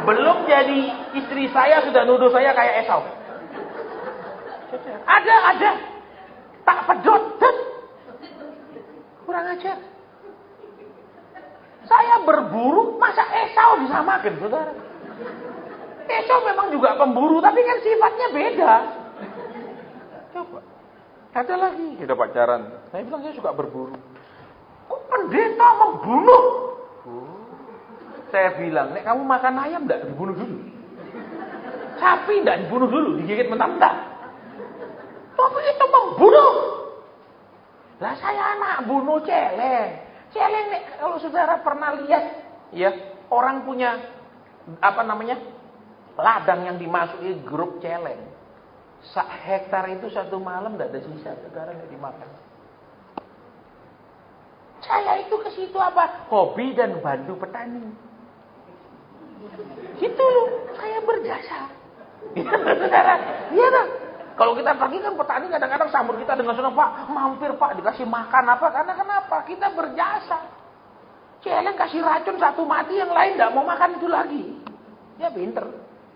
Belum jadi istri saya sudah nuduh saya kayak Esau. Ada. Tak pedot. Kurang ajar. Saya berburu, masa Esau disamakan, saudara? Esau memang juga pemburu, tapi kan sifatnya beda. Coba. Ada lagi. Kita pacaran. Saya bilang saya suka berburu. Kok pendeta membunuh? Saya bilang, nek kamu makan ayam enggak dibunuh dulu. Sapi enggak dibunuh dulu, digigit mentah-mentah. Tapi itu membunuh. Lah saya anak bunuh celeng. Celeng nek kalau saudara pernah lihat, ya, orang punya ladang yang dimasuki grup celeng. Sak hektar itu satu malam enggak ada sisa, saudara enggak dimakan. Saya itu ke situ apa? Hobi dan bantu petani. Gitu loh, saya berjasa. Saudara, iya dah. Kalau kita pergi kan petani kadang-kadang sambut kita dengan senang, Pak, mampir Pak, dikasih makan apa? Karena kenapa? Kita berjasa. Celeng kasih racun satu mati, yang lain tidak mau makan itu lagi. Dia pinter.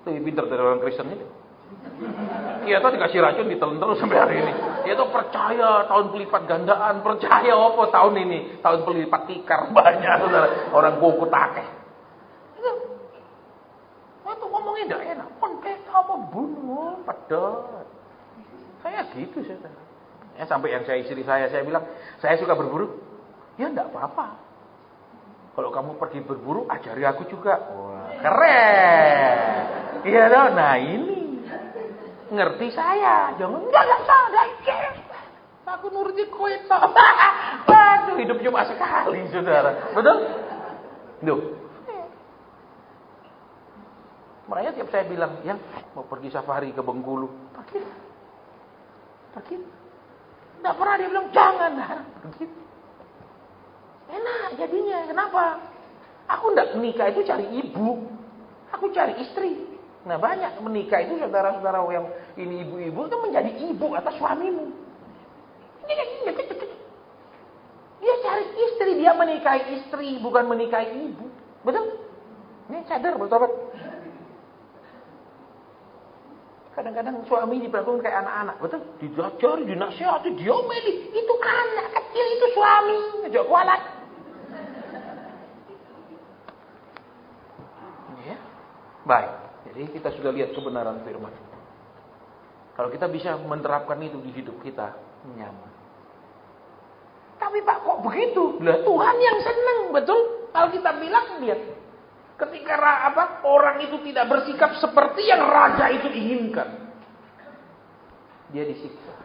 Lebih pinter dari orang Kristen itu. Dia tuh dikasih racun ditelan terus sampai hari ini. Dia tuh percaya tahun pelipat gandaan, percaya apa tahun ini, tahun pelipat tikar banyak, saudara. Orang goku takeh. Itu ngomongnya tidak enak. Pendeta apa bunuh, pedot. Saya gitu, saudara. Ya, sampai yang istri saya bilang, saya suka berburu. Ya enggak apa-apa. Kalau kamu pergi berburu, ajari aku juga. Wah, keren. Iya dong. Nah ini ngerti saya. Jangan enggak sadar. Aku nuruti kowe tok. Waduh, hidup cuma sekali, saudara. Betul? Duh. Makanya tiap saya bilang, yang mau pergi safari ke Bengkulu, pergi. Enggak pernah dia bilang jangan. Pergi. Enak jadinya. Kenapa? Aku enggak menikah itu cari ibu. Aku cari istri. Nah banyak menikah itu saudara-saudara yang ini ibu-ibu itu menjadi ibu atas suamimu. Dia cari istri, dia menikahi istri, bukan menikahi ibu. Betul? Ini sadar betul-betul. Kadang-kadang suami diperlakukan kayak anak-anak, betul? Diajari, dinasihati, diomeli. Itu anak kecil, itu suami. Jangan kualat. Ya. Baik. Jadi kita sudah lihat kebenaran firman. Kalau kita bisa menerapkan itu di hidup kita, nyaman. Tapi Pak, kok begitu? Lah Tuhan yang senang, betul? Alkitab bilang dia. Ketika orang itu tidak bersikap seperti yang raja itu inginkan, dia disiksa.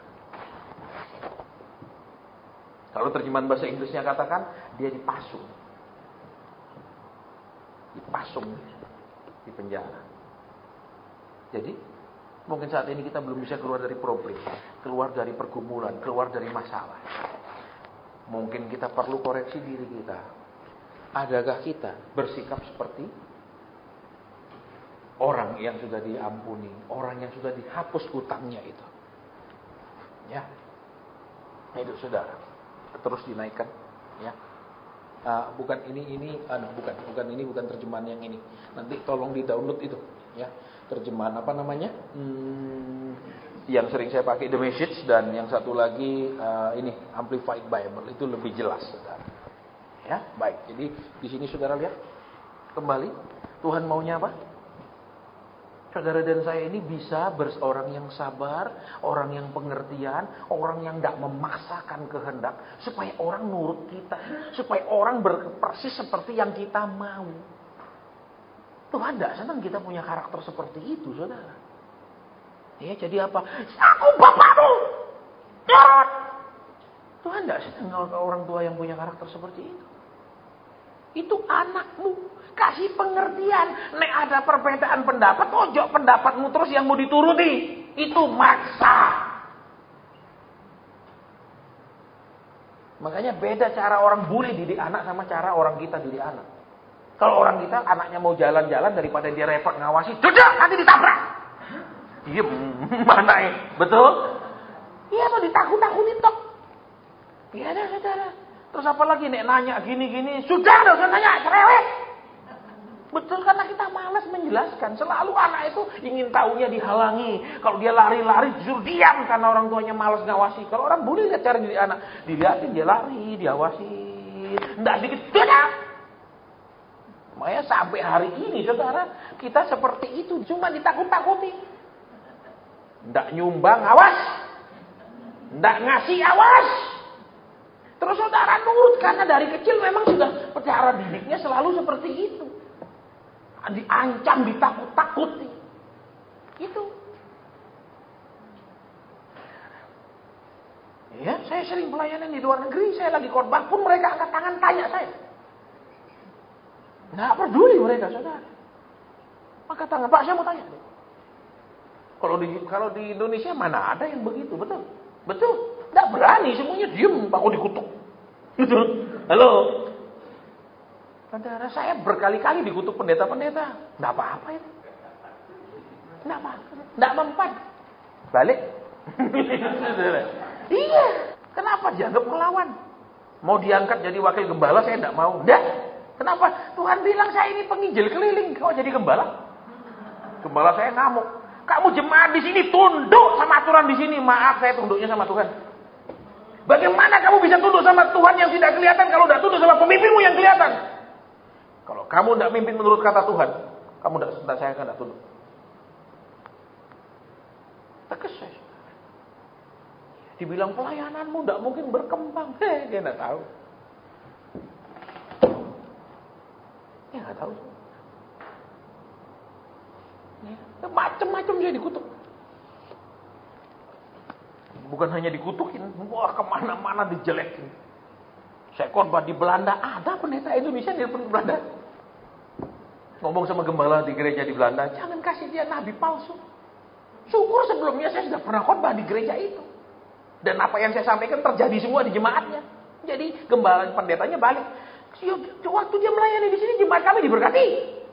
Kalau terjemahan bahasa Inggrisnya katakan, dia dipasung. Dipasung di penjara. Jadi, mungkin saat ini kita belum bisa keluar dari problem, keluar dari pergumulan, keluar dari masalah. Mungkin kita perlu koreksi diri kita. Adakah kita bersikap seperti orang yang sudah diampuni, orang yang sudah dihapus utangnya itu? Ya, itu saudara. terus dinaikkan, ya. Bukan bukan terjemahan yang ini. Nanti tolong di-download itu, ya. Terjemahan apa namanya? Yang sering saya pakai The Message, dan yang satu lagi ini Amplified Bible, itu lebih jelas, Saudara. Ya, baik. Jadi di sini Saudara lihat kembali Tuhan maunya apa? Saudara dan saya ini bisa orang yang sabar, orang yang pengertian, orang yang tidak memaksakan kehendak, supaya orang nurut kita, supaya orang persis seperti yang kita mau. Tuhan tidak senang kita punya karakter seperti itu, Saudara. Ya, jadi apa? Aku bapakmu. Tuhan tidak senang orang tua yang punya karakter seperti itu. Itu anakmu. Kasih pengertian. Nek ada perbedaan pendapat, ojo pendapatmu terus yang mau dituruti. Itu maksa. Makanya beda cara orang bule didik anak sama cara orang kita didik anak. Kalau orang kita, anaknya mau jalan-jalan, daripada dia repot ngawasi, duduk, nanti ditabrak. Diem, mana ya? Betul? Iya, tuh ditakut-takutin tok. Iya dah, Saudara. Terus apa lagi nek nanya gini-gini, sudah enggak usah nanya, cerewet. Betul, karena kita malas menjelaskan. Selalu anak itu ingin tahunya dihalangi. Kalau dia lari-lari disuruh diam karena orang tuanya malas ngawasi. Kalau orang boleh lihat cara didik anak, dilihatin dia lari, diawasi. Enggak dikit, sudah. Makanya sampai hari ini, Saudara, kita seperti itu, cuma ditakut-takuti. Enggak nyumbang, awas. Enggak ngasih, awas. Terus Saudara nurut karena dari kecil memang sudah cara didiknya selalu seperti itu. Diancam, ditakut-takuti. Itu. Ya, saya sering pelayanan di luar negeri, saya lagi khotbah pun mereka angkat tangan tanya saya. Nggak peduli mereka, Saudara. Angkat tangan, Pak, saya mau tanya. Kalau di Indonesia mana ada yang begitu, betul? Betul. Nggak berani, semuanya diem, Pak, kok dikutuk. Betul. Halo. Saudara, saya berkali-kali dikutuk pendeta-pendeta. Nggak apa-apa itu. Nggak apa-apa. Nggak mempan. Balik. Iya. Kenapa dianggap melawan? Mau diangkat jadi wakil gembala, saya nggak mau. Nggak. Kenapa? Tuhan bilang saya ini penginjil keliling. Kau jadi gembala? Gembala saya ngamuk. Kamu jemaat di sini tunduk sama aturan di sini. Maaf, saya tunduknya sama Tuhan. Bagaimana kamu bisa tunduk sama Tuhan yang tidak kelihatan kalau tidak tunduk sama pemimpinmu yang kelihatan? Kalau kamu tidak mimpin menurut kata Tuhan, kamu tidak, saya akan tidak tunduk. Tegas saya. Dibilang pelayananmu tidak mungkin berkembang. Dia tidak tahu. Dia tidak tahu. Macam-macam saya dikutuk. Bukan hanya dikutukin, wah kemana-mana dijelekin. Saya khotbah di Belanda, ada pendeta Indonesia di Belanda. Ngomong sama gembala di gereja di Belanda, jangan kasih dia nabi palsu. Syukur sebelumnya saya sudah pernah khotbah di gereja itu. Dan apa yang saya sampaikan terjadi semua di jemaatnya. Jadi gembala pendetanya balik. Waktu dia melayani di sini, jemaat kami diberkati.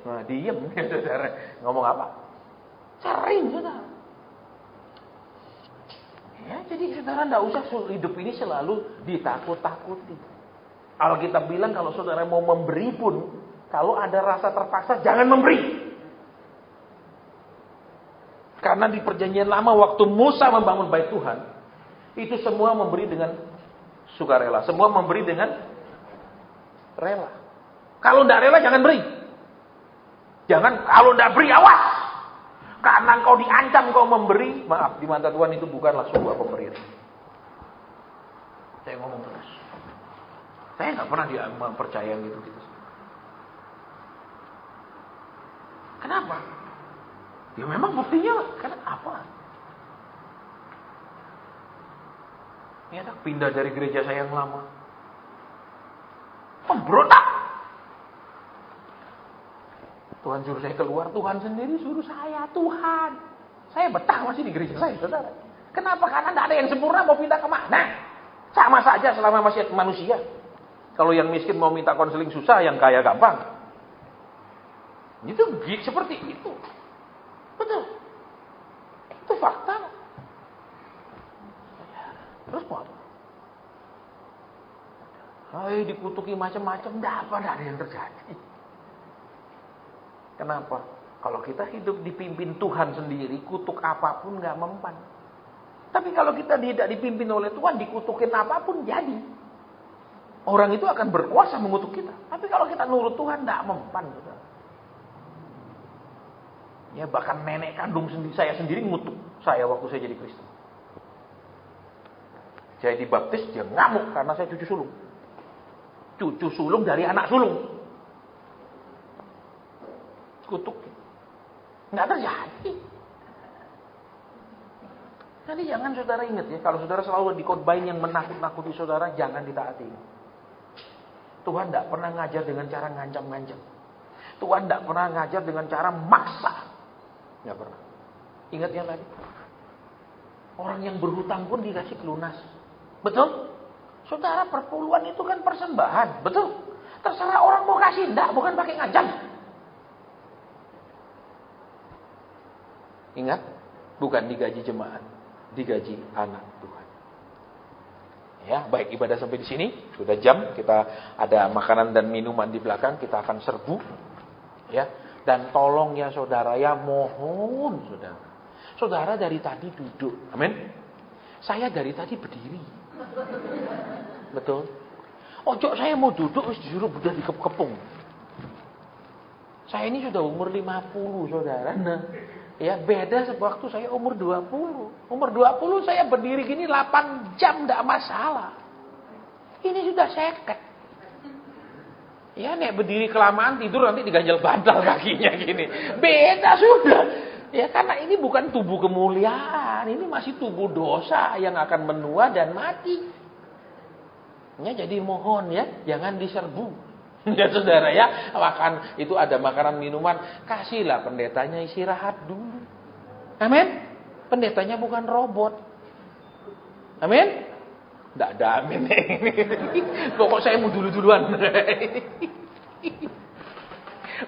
Nah, diem, Saudara. Ngomong apa? Sering, Saudara. Ya, jadi Saudara tidak usah hidup ini selalu ditakut-takuti. Alkitab bilang kalau Saudara mau memberi pun, kalau ada rasa terpaksa, jangan memberi. Karena di perjanjian lama waktu Musa membangun bait Tuhan, itu semua memberi dengan sukarela. Semua memberi dengan rela. Kalau tidak rela, jangan beri. Jangan, kalau tidak beri, awas. Karena engkau diancam kau memberi, maaf, di mata Tuhan itu bukanlah sebuah pemberian. Saya ngomong terus. Saya nggak pernah percaya gitu. Kenapa? Ya memang buktinya, karena apa? Ya tak pindah dari gereja saya yang lama. Pemberontak. Tuhan suruh saya keluar, Tuhan sendiri suruh saya, Tuhan. Saya betah masih di gereja saya, Saudara. Kenapa? Karena tidak ada yang sempurna, mau pindah kemana? Sama saja selama masih manusia. Kalau yang miskin mau minta konseling susah, yang kaya gampang. Itu seperti itu. Betul. Itu fakta. Terus mau apa? dikutuki macam-macam, tidak ada yang terjadi. Kenapa? Kalau kita hidup dipimpin Tuhan sendiri, kutuk apapun nggak mempan. Tapi kalau kita tidak dipimpin oleh Tuhan, dikutukin apapun jadi. Orang itu akan berkuasa mengutuk kita. Tapi kalau kita nurut Tuhan, tidak mempan. Ya, bahkan nenek kandung saya sendiri ngutuk saya waktu saya jadi Kristen. Saya dibaptis, dia ngamuk karena saya cucu sulung. Cucu sulung dari anak sulung. Kutuk. Nggak terjadi. Jadi jangan saudara ingat ya, kalau saudara selalu dikhotbahin yang menakut-nakuti saudara, jangan ditaati. Tuhan tidak pernah ngajar dengan cara ngancam-ngancam. Tuhan tidak pernah ngajar dengan cara maksa. Nggak pernah. Ingat yang tadi. Orang yang berhutang pun dikasih lunas. Betul? Saudara, perpuluhan itu kan persembahan. Betul? Terserah orang mau kasih, enggak, bukan pakai ngancam. Ingat, bukan digaji jemaat, digaji anak Tuhan. Ya, baik, ibadah sampai di sini, sudah jam, kita ada makanan dan minuman di belakang, kita akan serbu. Ya, dan tolong ya saudara, ya mohon saudara. Saudara dari tadi duduk, amin. Saya dari tadi berdiri. Betul? Ojo saya mau duduk wis disuruh udah dikepung. Saya ini sudah umur 50, saudara. Nah, ya beda sewaktu saya umur 20. Umur 20 saya berdiri gini 8 jam enggak masalah. Ini sudah seket. Ya nek berdiri kelamaan tidur nanti diganjel bantal kakinya gini. Beda sudah. Ya karena ini bukan tubuh kemuliaan, ini masih tubuh dosa yang akan menua dan mati. Ya jadi mohon ya, jangan diserbu. Ya saudara ya, makan itu ada makanan minuman, kasihlah pendetanya istirahat dulu. Amin. Pendetanya bukan robot. Amin. Enggak ada amin. Pokok saya mau dulu-duluan.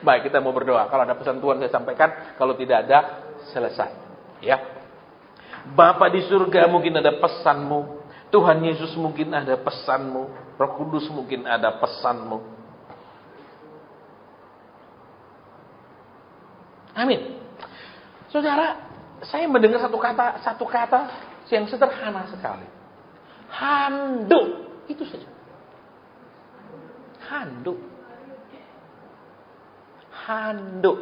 Baik, kita mau berdoa. Kalau ada pesan Tuhan saya sampaikan, kalau tidak ada selesai. Ya. Bapa di surga, mungkin ada pesanmu. Tuhan Yesus mungkin ada pesanmu. Roh Kudus mungkin ada pesanmu. Amin. Saudara, saya mendengar satu kata yang sederhana sekali. Handuk. Itu saja. Handuk. Handuk.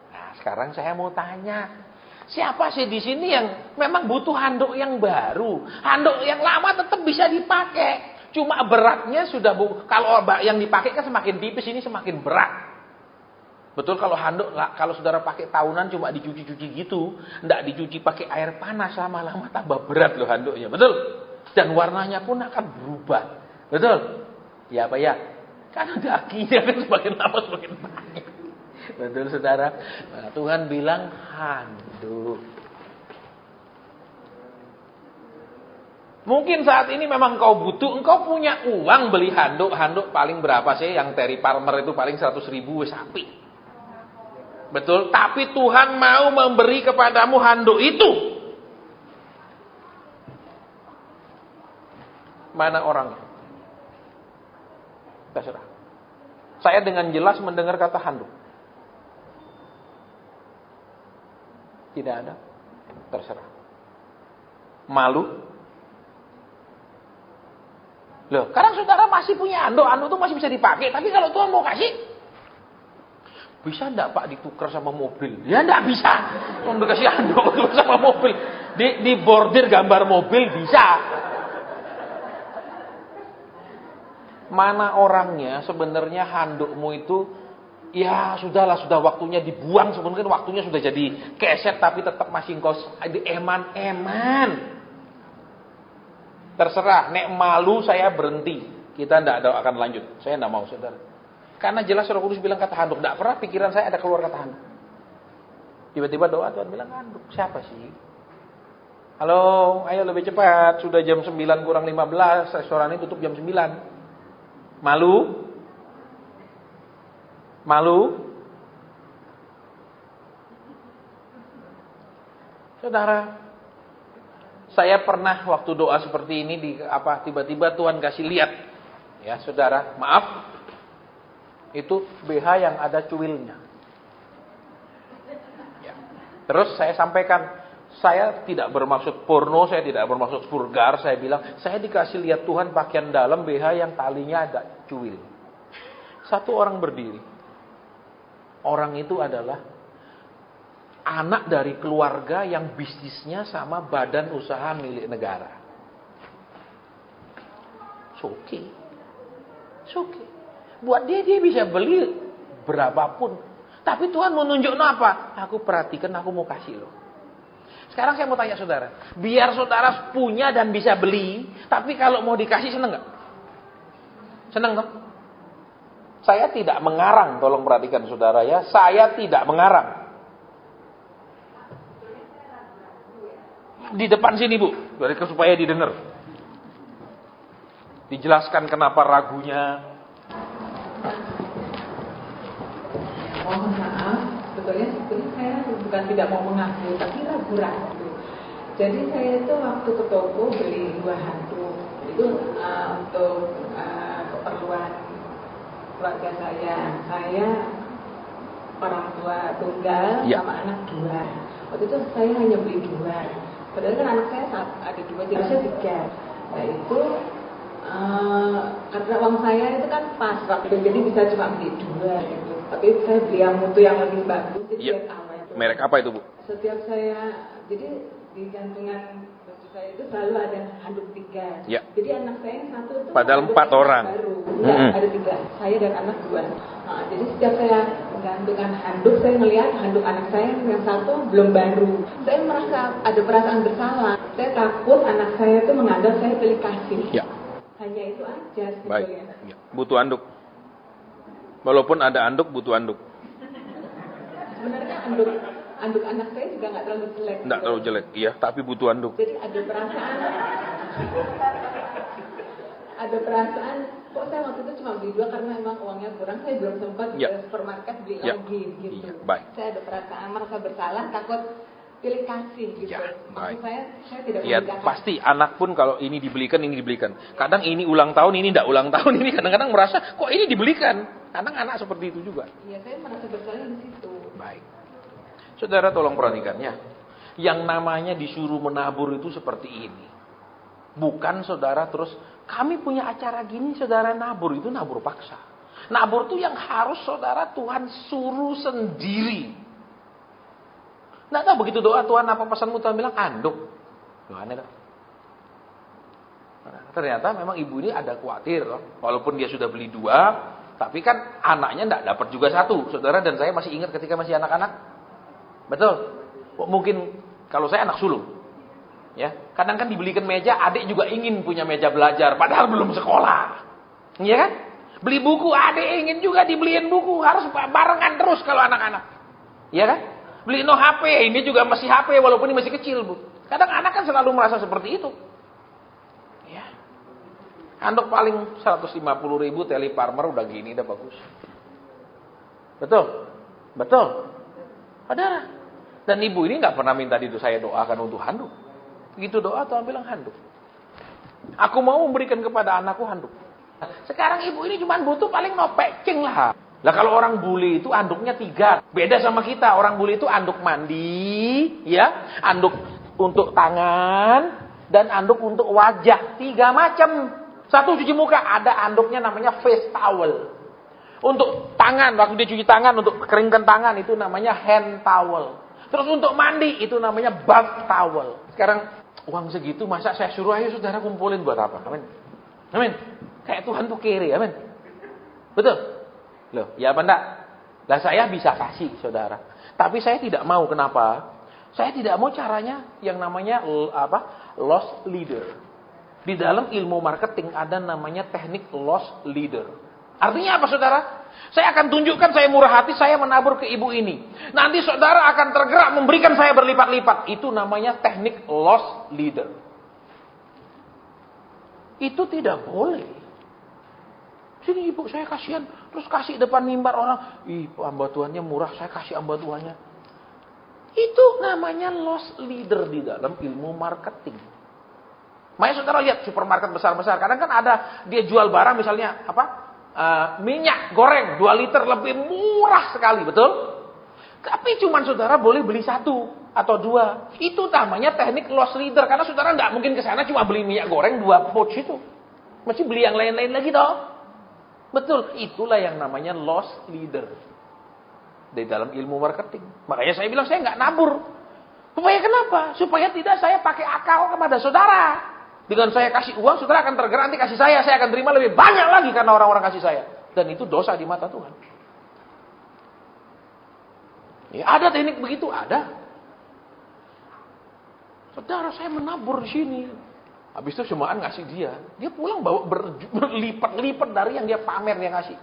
Nah, sekarang saya mau tanya, siapa sih di sini yang memang butuh handuk yang baru? Handuk yang lama tetap bisa dipakai. Cuma beratnya sudah kalau yang dipakai kan semakin tipis, ini semakin berat. Betul, kalau handuk kalau saudara pakai tahunan cuma dicuci-cuci gitu, enggak dicuci pakai air panas, lama-lama tambah berat loh handuknya. Betul? Dan warnanya pun akan berubah. Betul? Ya apa ya? Karena dagingnya kan semakin lama semakin banyak. Betul saudara? Nah, Tuhan bilang handuk. Mungkin saat ini memang kau butuh, engkau punya uang beli handuk. Handuk paling berapa sih? Yang Terry Palmer itu paling 100.000 sapi. Betul? Tapi Tuhan mau memberi kepadamu handuk itu. Mana orangnya? Terserah. Saya dengan jelas mendengar kata handuk. Tidak ada. Terserah. Malu. Loh, sekarang saudara masih punya handuk. Handuk itu masih bisa dipakai. Tapi kalau Tuhan mau kasih, bisa enggak Pak ditukar sama mobil? Ya enggak bisa. Tuhan dikasih handuk sama mobil. Di bordir gambar mobil bisa. Mana orangnya sebenarnya handukmu itu, ya sudahlah, sudah waktunya dibuang, sebenarnya waktunya sudah jadi keset, tapi tetap masih engkau di eman-eman. Terserah, nek malu saya berhenti. Kita tidak akan lanjut. Saya tidak mau saudara. Karena jelas Roh Kudus bilang kata handuk. Tidak pernah pikiran saya ada keluar kata handuk. Tiba-tiba doa Tuhan bilang handuk. Siapa sih? Halo, ayo lebih cepat. Sudah jam 9 kurang 15. Restoran ini tutup jam 9. Malu? Malu? Saudara, saya pernah waktu doa seperti ini tiba-tiba Tuhan kasih lihat Ya, saudara, maaf. Itu BH yang ada cuilnya. Ya. Terus saya sampaikan, saya tidak bermaksud porno, saya tidak bermaksud vulgar. Saya bilang, saya dikasih lihat Tuhan pakaian dalam BH yang talinya ada cuil. Satu orang berdiri. Orang itu adalah anak dari keluarga yang bisnisnya sama badan usaha milik negara. Oke. Buat dia bisa beli berapapun. Tapi Tuhan mau nunjuk apa? Aku perhatikan, aku mau kasih lo. Sekarang saya mau tanya saudara. Biar saudara punya dan bisa beli. Tapi kalau mau dikasih seneng gak? Seneng toh? Saya tidak mengarang. Tolong perhatikan saudara ya. Saya tidak mengarang. Di depan sini Bu. Supaya didengar. Dijelaskan kenapa ragunya. Mohon maaf, sebetulnya saya bukan tidak mau mengaku, tapi ragu-ragu. Jadi saya itu waktu ke toko beli 2 handuk. Itu untuk keperluan keluarga saya. Saya orang tua tunggal sama anak 2. Waktu itu saya hanya beli 2. Padahal kan anak saya ada 2, jadi saya 3. Nah itu karena uang saya itu kan pas waktu itu, jadi bisa cuma beli 2 gitu. Tapi saya beli yang mutu yang lebih bagus. Jadi Merek apa itu Bu? Setiap saya, jadi di gantungan baju saya itu selalu ada handuk 3. Jadi anak saya yang 1 itu padahal 4 orang baru. Ada 3, saya dan anak 2. Nah, jadi setiap saya gantungan handuk, saya melihat handuk anak saya yang 1 belum baru. Saya merasa ada perasaan bersalah. Saya takut anak saya itu menganggap saya pilih kasih. Hanya itu aja sebetulnya. Butuh anduk. Walaupun ada anduk, butuh anduk. Sebenarnya anduk anak saya juga nggak terlalu jelek. Nggak terlalu jelek, iya. Tapi butuh anduk. Jadi ada perasaan. Kok saya waktu itu cuma beli 2 karena memang uangnya kurang. Saya belum sempat ke supermarket beli lagi gitu. Saya ada perasaan merasa bersalah, takut pilih kasih gitu. Maksud saya tidak mau. Pasti anak pun kalau ini dibelikan. Kadang ini ulang tahun, ini tidak ulang tahun, ini kadang-kadang merasa kok ini dibelikan. Kadang anak seperti itu juga. Iya, saya merasa bersalah di situ. Baik. Saudara tolong perhatikannya. Yang namanya disuruh menabur itu seperti ini. Bukan saudara terus kami punya acara gini saudara nabur, itu nabur paksa. Nabur itu yang harus saudara Tuhan suruh sendiri. Nggak tahu begitu doa Tuhan apa pesanmu, Tuhan bilang anduk. Loh, aneh tak? Ternyata memang ibu ini ada khawatir loh. Walaupun dia sudah beli 2, tapi kan anaknya nggak dapat juga 1. Saudara dan saya masih ingat ketika masih anak-anak. Betul. Mungkin kalau saya anak sulung. Ya, kadang kan dibelikan meja, adik juga ingin punya meja belajar padahal belum sekolah. Iya kan? Beli buku, adik ingin juga dibeliin buku, harus barengan terus kalau anak-anak. Iya kan? Beli HP, ini juga masih HP walaupun ini masih kecil, Bu. Kadang anak kan selalu merasa seperti itu. Ya. Handuk paling 150.000, Tele Farmer udah gini, udah bagus. Betul? Saudara. Dan ibu ini nggak pernah minta itu saya doakan untuk handuk. Begitu doa Tuhan bilang handuk. Aku mau memberikan kepada anakku handuk. Sekarang ibu ini cuma butuh paling nopecing lah. Lah kalau orang bule itu anduknya 3. Beda sama kita. Orang bule itu anduk mandi, ya, anduk untuk tangan, dan anduk untuk wajah. 3 macam. 1 cuci muka, ada anduknya namanya face towel. Untuk tangan, waktu dia cuci tangan, untuk keringkan tangan itu namanya hand towel. Terus untuk mandi itu namanya bath towel. Sekarang uang segitu masa saya suruh ayo saudara kumpulin buat apa? Amin. Kayak Tuhan tuh kiri, amin. Betul? Loh, ya apa enggak? Lah saya bisa kasih, saudara. Tapi saya tidak mau, kenapa? Saya tidak mau caranya yang namanya loss leader. Di dalam ilmu marketing ada namanya teknik loss leader. Artinya apa, saudara? Saya akan tunjukkan saya murah hati, saya menabur ke ibu ini. Nanti saudara akan tergerak memberikan saya berlipat-lipat. Itu namanya teknik loss leader. Itu tidak boleh. Sini ibu, saya kasihan. Terus kasih depan mimbar orang. Ih, hamba Tuhannya murah, saya kasih hamba Tuhannya. Itu namanya loss leader di dalam ilmu marketing. Makanya saudara lihat supermarket besar-besar, kadang kan ada dia jual barang misalnya minyak goreng 2 liter lebih murah sekali, betul? Tapi cuman saudara boleh beli 1 atau 2. Itu namanya teknik loss leader, karena saudara nggak mungkin ke sana cuma beli minyak goreng 2 pouch itu. Mesti beli yang lain-lain lagi toh. Betul, itulah yang namanya loss leader di dalam ilmu marketing. Makanya saya bilang saya nggak nabur. Supaya kenapa? Supaya tidak saya pakai akal kepada saudara. Dengan saya kasih uang, saudara akan tergerak, nanti kasih saya akan terima lebih banyak lagi karena orang-orang kasih saya. Dan itu dosa di mata Tuhan. Ya, ada teknik begitu, ada. Saudara, saya menabur di sini. Habis itu semuaan ngasih dia. Dia pulang bawa berlipat-lipat dari yang dia pamer, dia ngasih.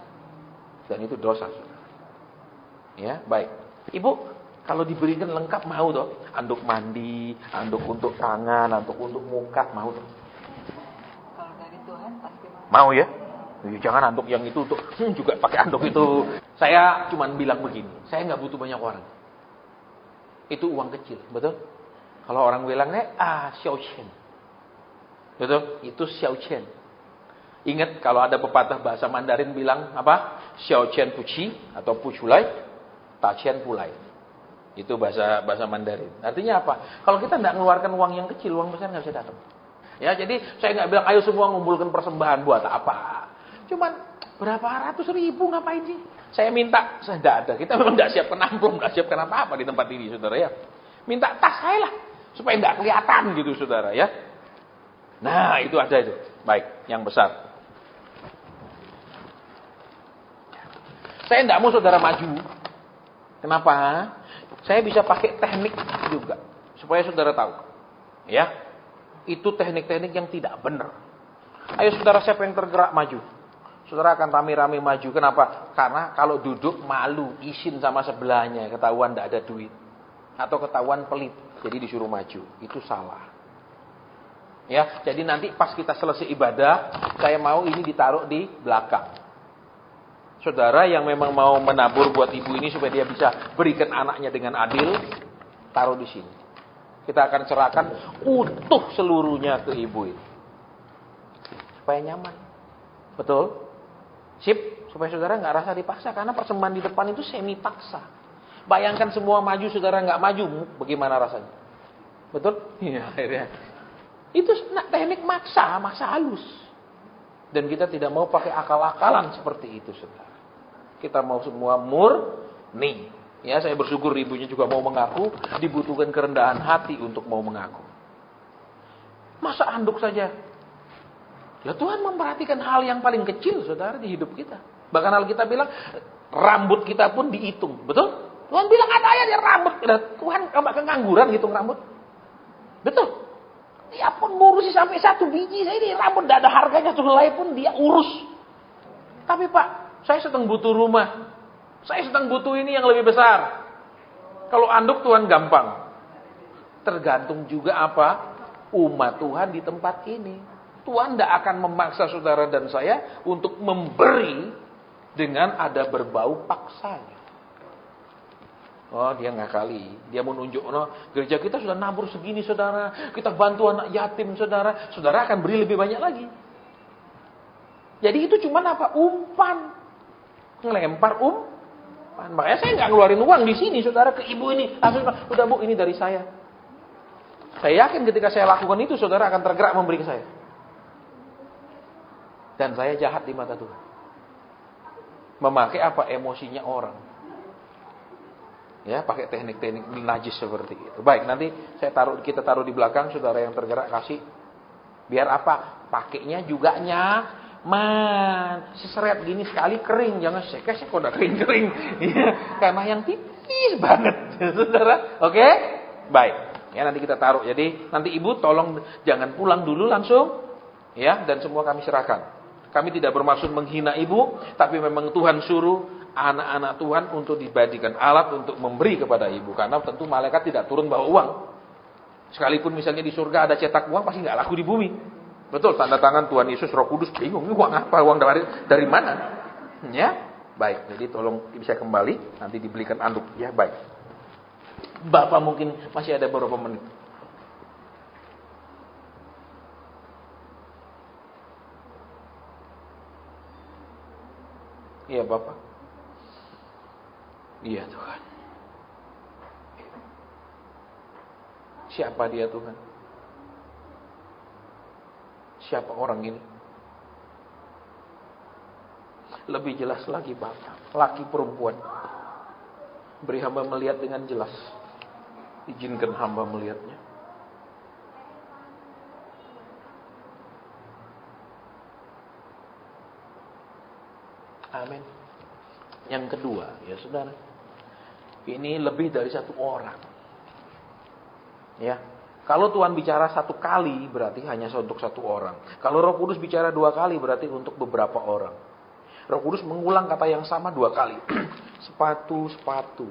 Dan itu dosa, saudara. Ya, baik. Ibu, kalau diberikan lengkap mau toh, anduk mandi, anduk untuk tangan, anduk untuk muka, mau toh? Kalau dari Tuhan pasti mau ya? Jangan anduk yang itu untuk juga pakai anduk itu. Saya cuman bilang begini, saya nggak butuh banyak orang. Itu uang kecil, betul? Kalau orang bilangnya xiaoqian. Betul? Itu xiaoqian. Ingat kalau ada pepatah bahasa Mandarin bilang apa? Xiaoqian puci atau puculai, taqian pulai. Itu bahasa Mandarin. Artinya apa? Kalau kita tidak mengeluarkan uang yang kecil, uang besar nggak bisa datang. Ya, jadi saya nggak bilang ayo semua ngumpulkan persembahan buat apa. Cuman berapa ratus ribu ngapain sih? Saya minta, saya tidak ada. Kita memang tidak siapkan amplop, tidak siapkan apa-apa di tempat ini, saudara ya. Minta tas saya lah, supaya tidak kelihatan gitu, saudara ya. Nah, itu ada itu. Baik, yang besar. Saya tidak mau saudara maju. Kenapa? Saya bisa pakai teknik juga supaya saudara tahu. Ya. Itu teknik-teknik yang tidak benar. Ayo saudara, siapa yang tergerak maju? Saudara akan rame-rame maju. Kenapa? Karena kalau duduk malu, izin sama sebelahnya, ketahuan tidak ada duit. Atau ketahuan pelit, jadi disuruh maju. Itu salah. Ya, jadi nanti pas kita selesai ibadah, saya mau ini ditaruh di belakang. Saudara yang memang mau menabur buat ibu ini supaya dia bisa berikan anaknya dengan adil, taruh di sini. Kita akan serahkan utuh seluruhnya ke ibu ini. Supaya nyaman. Betul? Sip, supaya saudara nggak rasa dipaksa, karena persembahan di depan itu semi paksa. Bayangkan semua maju, saudara nggak maju, bagaimana rasanya? Betul? Iya, akhirnya. Itu teknik maksa halus. Dan kita tidak mau pakai akal-akalan seperti itu, saudara. Kita mau semua murni. Ya, saya bersyukur ibunya juga mau mengaku, dibutuhkan kerendahan hati untuk mau mengaku. Masa anduk saja? Ya, Tuhan memperhatikan hal yang paling kecil, saudara, di hidup kita. Bahkan Alkitab bilang, rambut kita pun dihitung. Betul? Tuhan bilang ada ayat yang rambut. Tuhan gak kengangguran hitung rambut. Betul? Dia pun ngurusi sampai 1 biji. Saya ini rambut gak ada harganya. Helai pun dia urus. Tapi Pak, saya sedang butuh rumah. Saya sedang butuh ini yang lebih besar. Kalau anduk Tuhan gampang. Tergantung juga apa? Umat Tuhan di tempat ini. Tuhan tidak akan memaksa saudara dan saya untuk memberi dengan ada berbau paksanya. Oh, dia ngakali. Dia mau nunjuk, gereja kita sudah nabur segini, saudara. Kita bantu anak yatim, saudara. Saudara akan beri lebih banyak lagi. Jadi itu cuma apa? Umpan. Ngelempar umpan. Makanya saya nggak ngeluarin uang di sini, saudara, ke ibu ini. Langsung, udah Bu, ini dari saya. Saya yakin ketika saya lakukan itu, saudara akan tergerak memberi ke saya. Dan saya jahat di mata Tuhan. Memakai apa? Emosinya orang. Ya, pakai teknik-teknik najis seperti itu. Baik, nanti kita taruh di belakang, saudara yang tergerak kasih. Biar apa? Pakainya juga nyaman. Seseret gini sekali kering, jangan sekesek kok udah kering-kering. Ya, karena yang tipis banget, saudara. Oke? Baik. Ya, nanti kita taruh. Jadi nanti ibu tolong jangan pulang dulu langsung. Ya, dan semua kami serahkan. Kami tidak bermaksud menghina ibu, tapi memang Tuhan suruh anak-anak Tuhan untuk dibadikan alat untuk memberi kepada ibu. Karena tentu malaikat tidak turun bawa uang. Sekalipun misalnya di surga ada cetak uang, pasti nggak laku di bumi. Betul, tanda tangan Tuhan Yesus, Roh Kudus, bingung, ini uang apa? Uang dari mana? Ya, baik. Jadi tolong bisa kembali, nanti dibelikan anduk. Ya, baik. Bapak mungkin masih ada beberapa menit. Iya Bapak. Iya Tuhan. Siapa dia Tuhan? Siapa orang ini? Lebih jelas lagi Bapak, laki perempuan. Beri hamba melihat dengan jelas. Izinkan hamba melihatnya. Amin. Yang kedua, ya saudara, ini lebih dari satu orang. Ya, kalau Tuhan bicara satu kali berarti hanya untuk satu orang. Kalau Roh Kudus bicara 2 kali berarti untuk beberapa orang. Roh Kudus mengulang kata yang sama 2 kali. Sepatu, sepatu.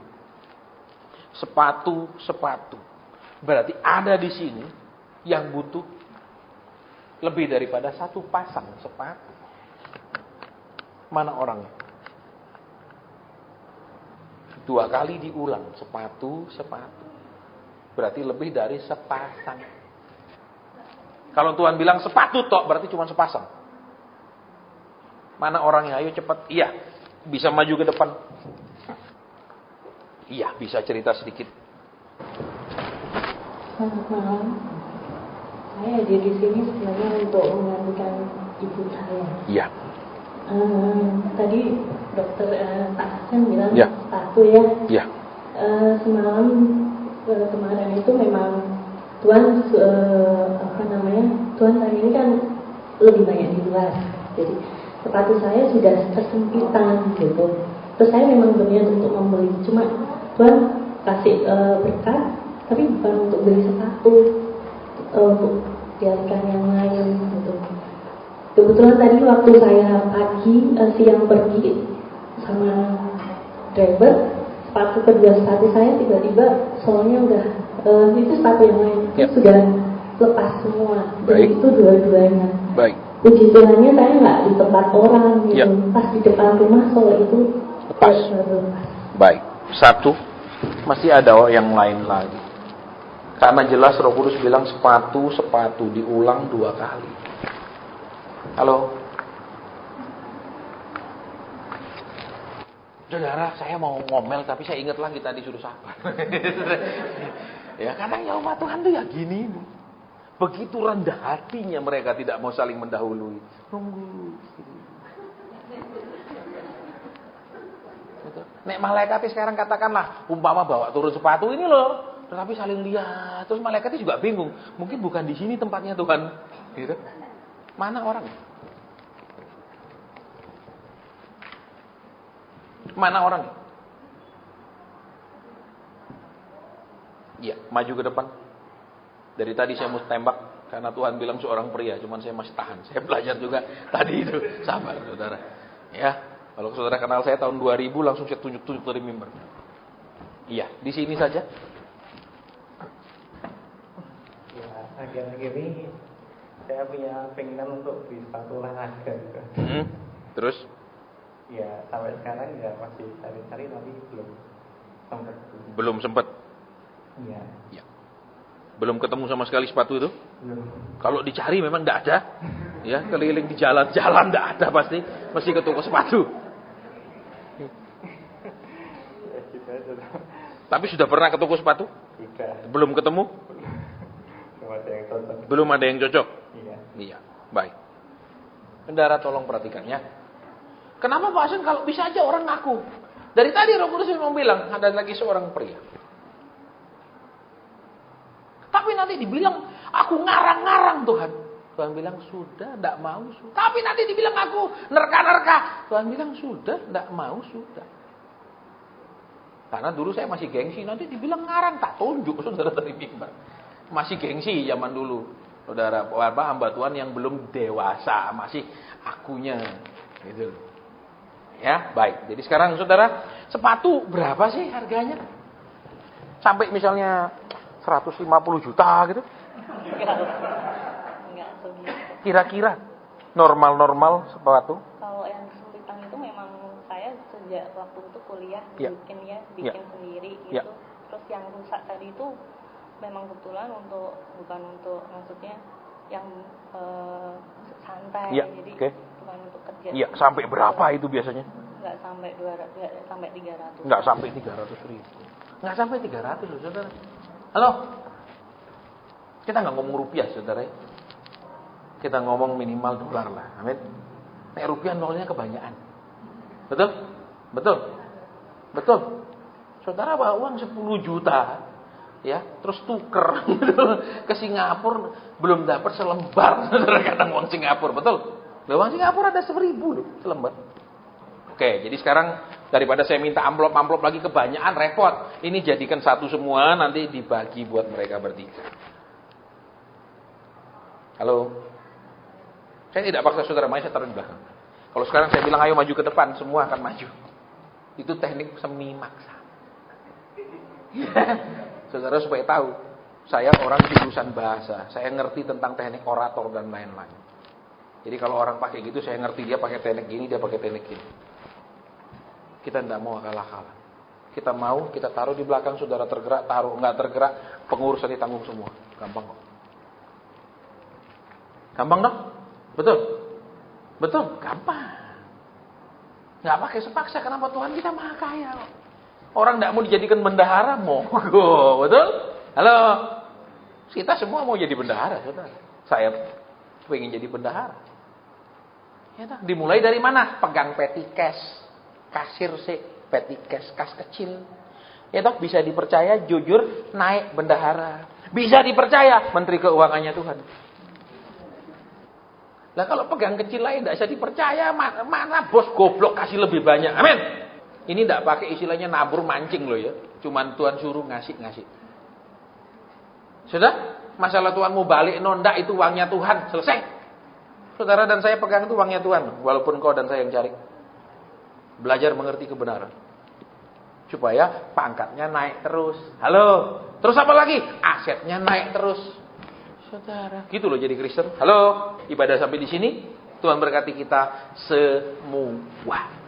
Sepatu, sepatu. Berarti ada di sini yang butuh lebih daripada satu pasang sepatu. Mana orangnya? 2 kali diulang. Sepatu, sepatu. Berarti lebih dari sepasang. Kalau Tuhan bilang sepatu tok, berarti cuma sepasang. Mana orangnya? Ayo cepat. Iya. Bisa maju ke depan. Iya, bisa cerita sedikit. Selamat malam. Saya hadir di sini sebenarnya untuk menggantikan ibu saya. Iya. Tadi dokter Pak Hasan bilang Ya. sepatu ya. Iya. Semalam kemarin itu memang Tuhan Tuhan hari ini kan lebih banyak di luar. Jadi sepatu saya sudah tersempitan gitu. Terus saya memang berniat untuk membeli, cuma Tuhan kasih berkat, tapi bukan untuk beli sepatu, untuk dialihkan yang lain gitu. Kebetulan tadi waktu saya siang pergi sama driver, sepatu saya tiba-tiba soalnya udah itu sepatu yang lain sudah lepas semua. Jadi itu dua-duanya. Baik. Puji Tuhannya saya nggak di tempat orang gitu. Ya. Pas di depan rumah soal itu Lepas. lepas. Baik. 1. Masih ada yang lain lagi. Karena jelas Roh Kudus bilang sepatu, sepatu diulang 2 kali. Halo. Saudara, saya mau ngomel tapi saya ingat lagi tadi suruh sabar. Ya, kadang ya umat Tuhan tuh ya gini. Begitu rendah hatinya mereka tidak mau saling mendahului. Nunggu. Nek malaikatnya sekarang katakanlah umpama bawa turun sepatu ini loh, tetapi saling lihat, terus malaikatnya juga bingung. Mungkin bukan di sini tempatnya Tuhan. Gitu. Mana orang? Mana orang? Iya, maju ke depan. Dari tadi saya mau tembak karena Tuhan bilang seorang pria, cuman saya masih tahan. Saya belajar juga tadi itu, sabar saudara. Ya, kalau saudara kenal saya tahun 2000 langsung saya tunjuk-tunjuk dari mimbar. Iya, di sini saja. Ya, akhir-akhir ini saya punya keinginan untuk beli sepatu olahraga gitu. Terus? Ya, sampai sekarang ya masih cari-cari tapi belum sempat. Belum sempat. Iya. Ya. Belum ketemu sama sekali sepatu itu? Belum. Kalau dicari memang tidak ada. Ya, keliling di jalan-jalan tidak ada pasti. Mesti ke toko sepatu. Ya, gitu aja. Tapi sudah pernah ke toko sepatu? Sudah. Belum ketemu? Belum ada yang cocok. Belum ada yang cocok? Iya. Iya, baik. Saudara tolong perhatikan ya. Kenapa Pak Hasan kalau bisa aja orang ngaku? Dari tadi Roh Kudus memang bilang ada lagi seorang pria. Tapi nanti dibilang aku ngarang-ngarang Tuhan. Tuhan bilang sudah, tidak mau sudah. Tapi nanti dibilang aku nerka-nerka. Tuhan bilang sudah, tidak mau sudah. Karena dulu saya masih gengsi. Nanti dibilang ngarang, tak tunjuk saudara dari mimbar. Masih gengsi zaman dulu. Saudara, hamba Tuhan yang belum dewasa. Masih akunya. Gitu. Ya, baik. Jadi sekarang saudara, sepatu berapa sih harganya? Sampai misalnya 150 juta gitu. Enggak segitu. Kira-kira normal-normal sepatu. Kalau yang kesulitan itu memang saya sejak waktu itu kuliah Ya. bikin sendiri gitu. Ya. Terus yang rusak tadi itu memang kebetulan bukan untuk maksudnya yang santai, Ya, jadi oke. bukan untuk kerja. Iya, sampai berapa itu biasanya? nggak sampai 200, nggak sampai 300. Nggak sampai 300 ribu. Nggak sampai 300 loh, saudara. Halo? Kita nggak ngomong rupiah, saudara. Kita ngomong minimal dolar lah. Amin. Nek rupiah nolnya kebanyakan. Betul? Betul? Betul? Saudara bawa uang 10 juta. Ya, terus tuker ke Singapura belum dapat selembar. Saudara kata uang Singapura, betul? Uang Singapura ada 1.000 loh selembar. Oke, jadi sekarang daripada saya minta amplop lagi kebanyakan repot. Ini jadikan satu semua, nanti dibagi buat mereka bertiga. Halo. Saya tidak paksa saudara maju, saya taruh di belakang. Kalau sekarang saya bilang ayo maju ke depan, semua akan maju. Itu teknik semi maksa. Saudara supaya tahu, saya orang jurusan bahasa, saya ngerti tentang teknik orator dan lain-lain. Jadi kalau orang pakai gitu, saya ngerti dia pakai teknik gini, dia pakai teknik gini. Kita tidak mau kalah-kalah. Kita mau, kita taruh di belakang, saudara tergerak, taruh, nggak tergerak, pengurusan ditanggung semua. Gampang kok. Gampang dong? Betul? Betul? Gampang. Nggak pakai sepaksa, kenapa Tuhan kita maha kaya kok. Orang tidak mau dijadikan bendahara, monggo, betul? Halo, kita semua mau jadi bendahara, saudara. Saya pengen jadi bendahara. Ya, dimulai dari mana? Pegang petty cash, kasir sih, petty cash, kas kecil. Ya toh, bisa dipercaya, jujur, naik bendahara. Bisa dipercaya, menteri keuangannya Tuhan. Lah kalau pegang kecil lain tidak bisa dipercaya, mana bos goblok kasih lebih banyak. Amin. Ini tidak pakai istilahnya nabur mancing loh ya. Cuman Tuhan suruh ngasih. Sudah? Masalah Tuhan mau balik nondak itu uangnya Tuhan. Selesai. Saudara dan saya pegang itu uangnya Tuhan. Walaupun kau dan saya yang cari. Belajar mengerti kebenaran. Supaya pangkatnya naik terus. Halo. Terus apa lagi? Asetnya naik terus. Saudara. Gitu loh jadi Kristen. Halo. Ibadah sampai di sini. Tuhan berkati kita semua.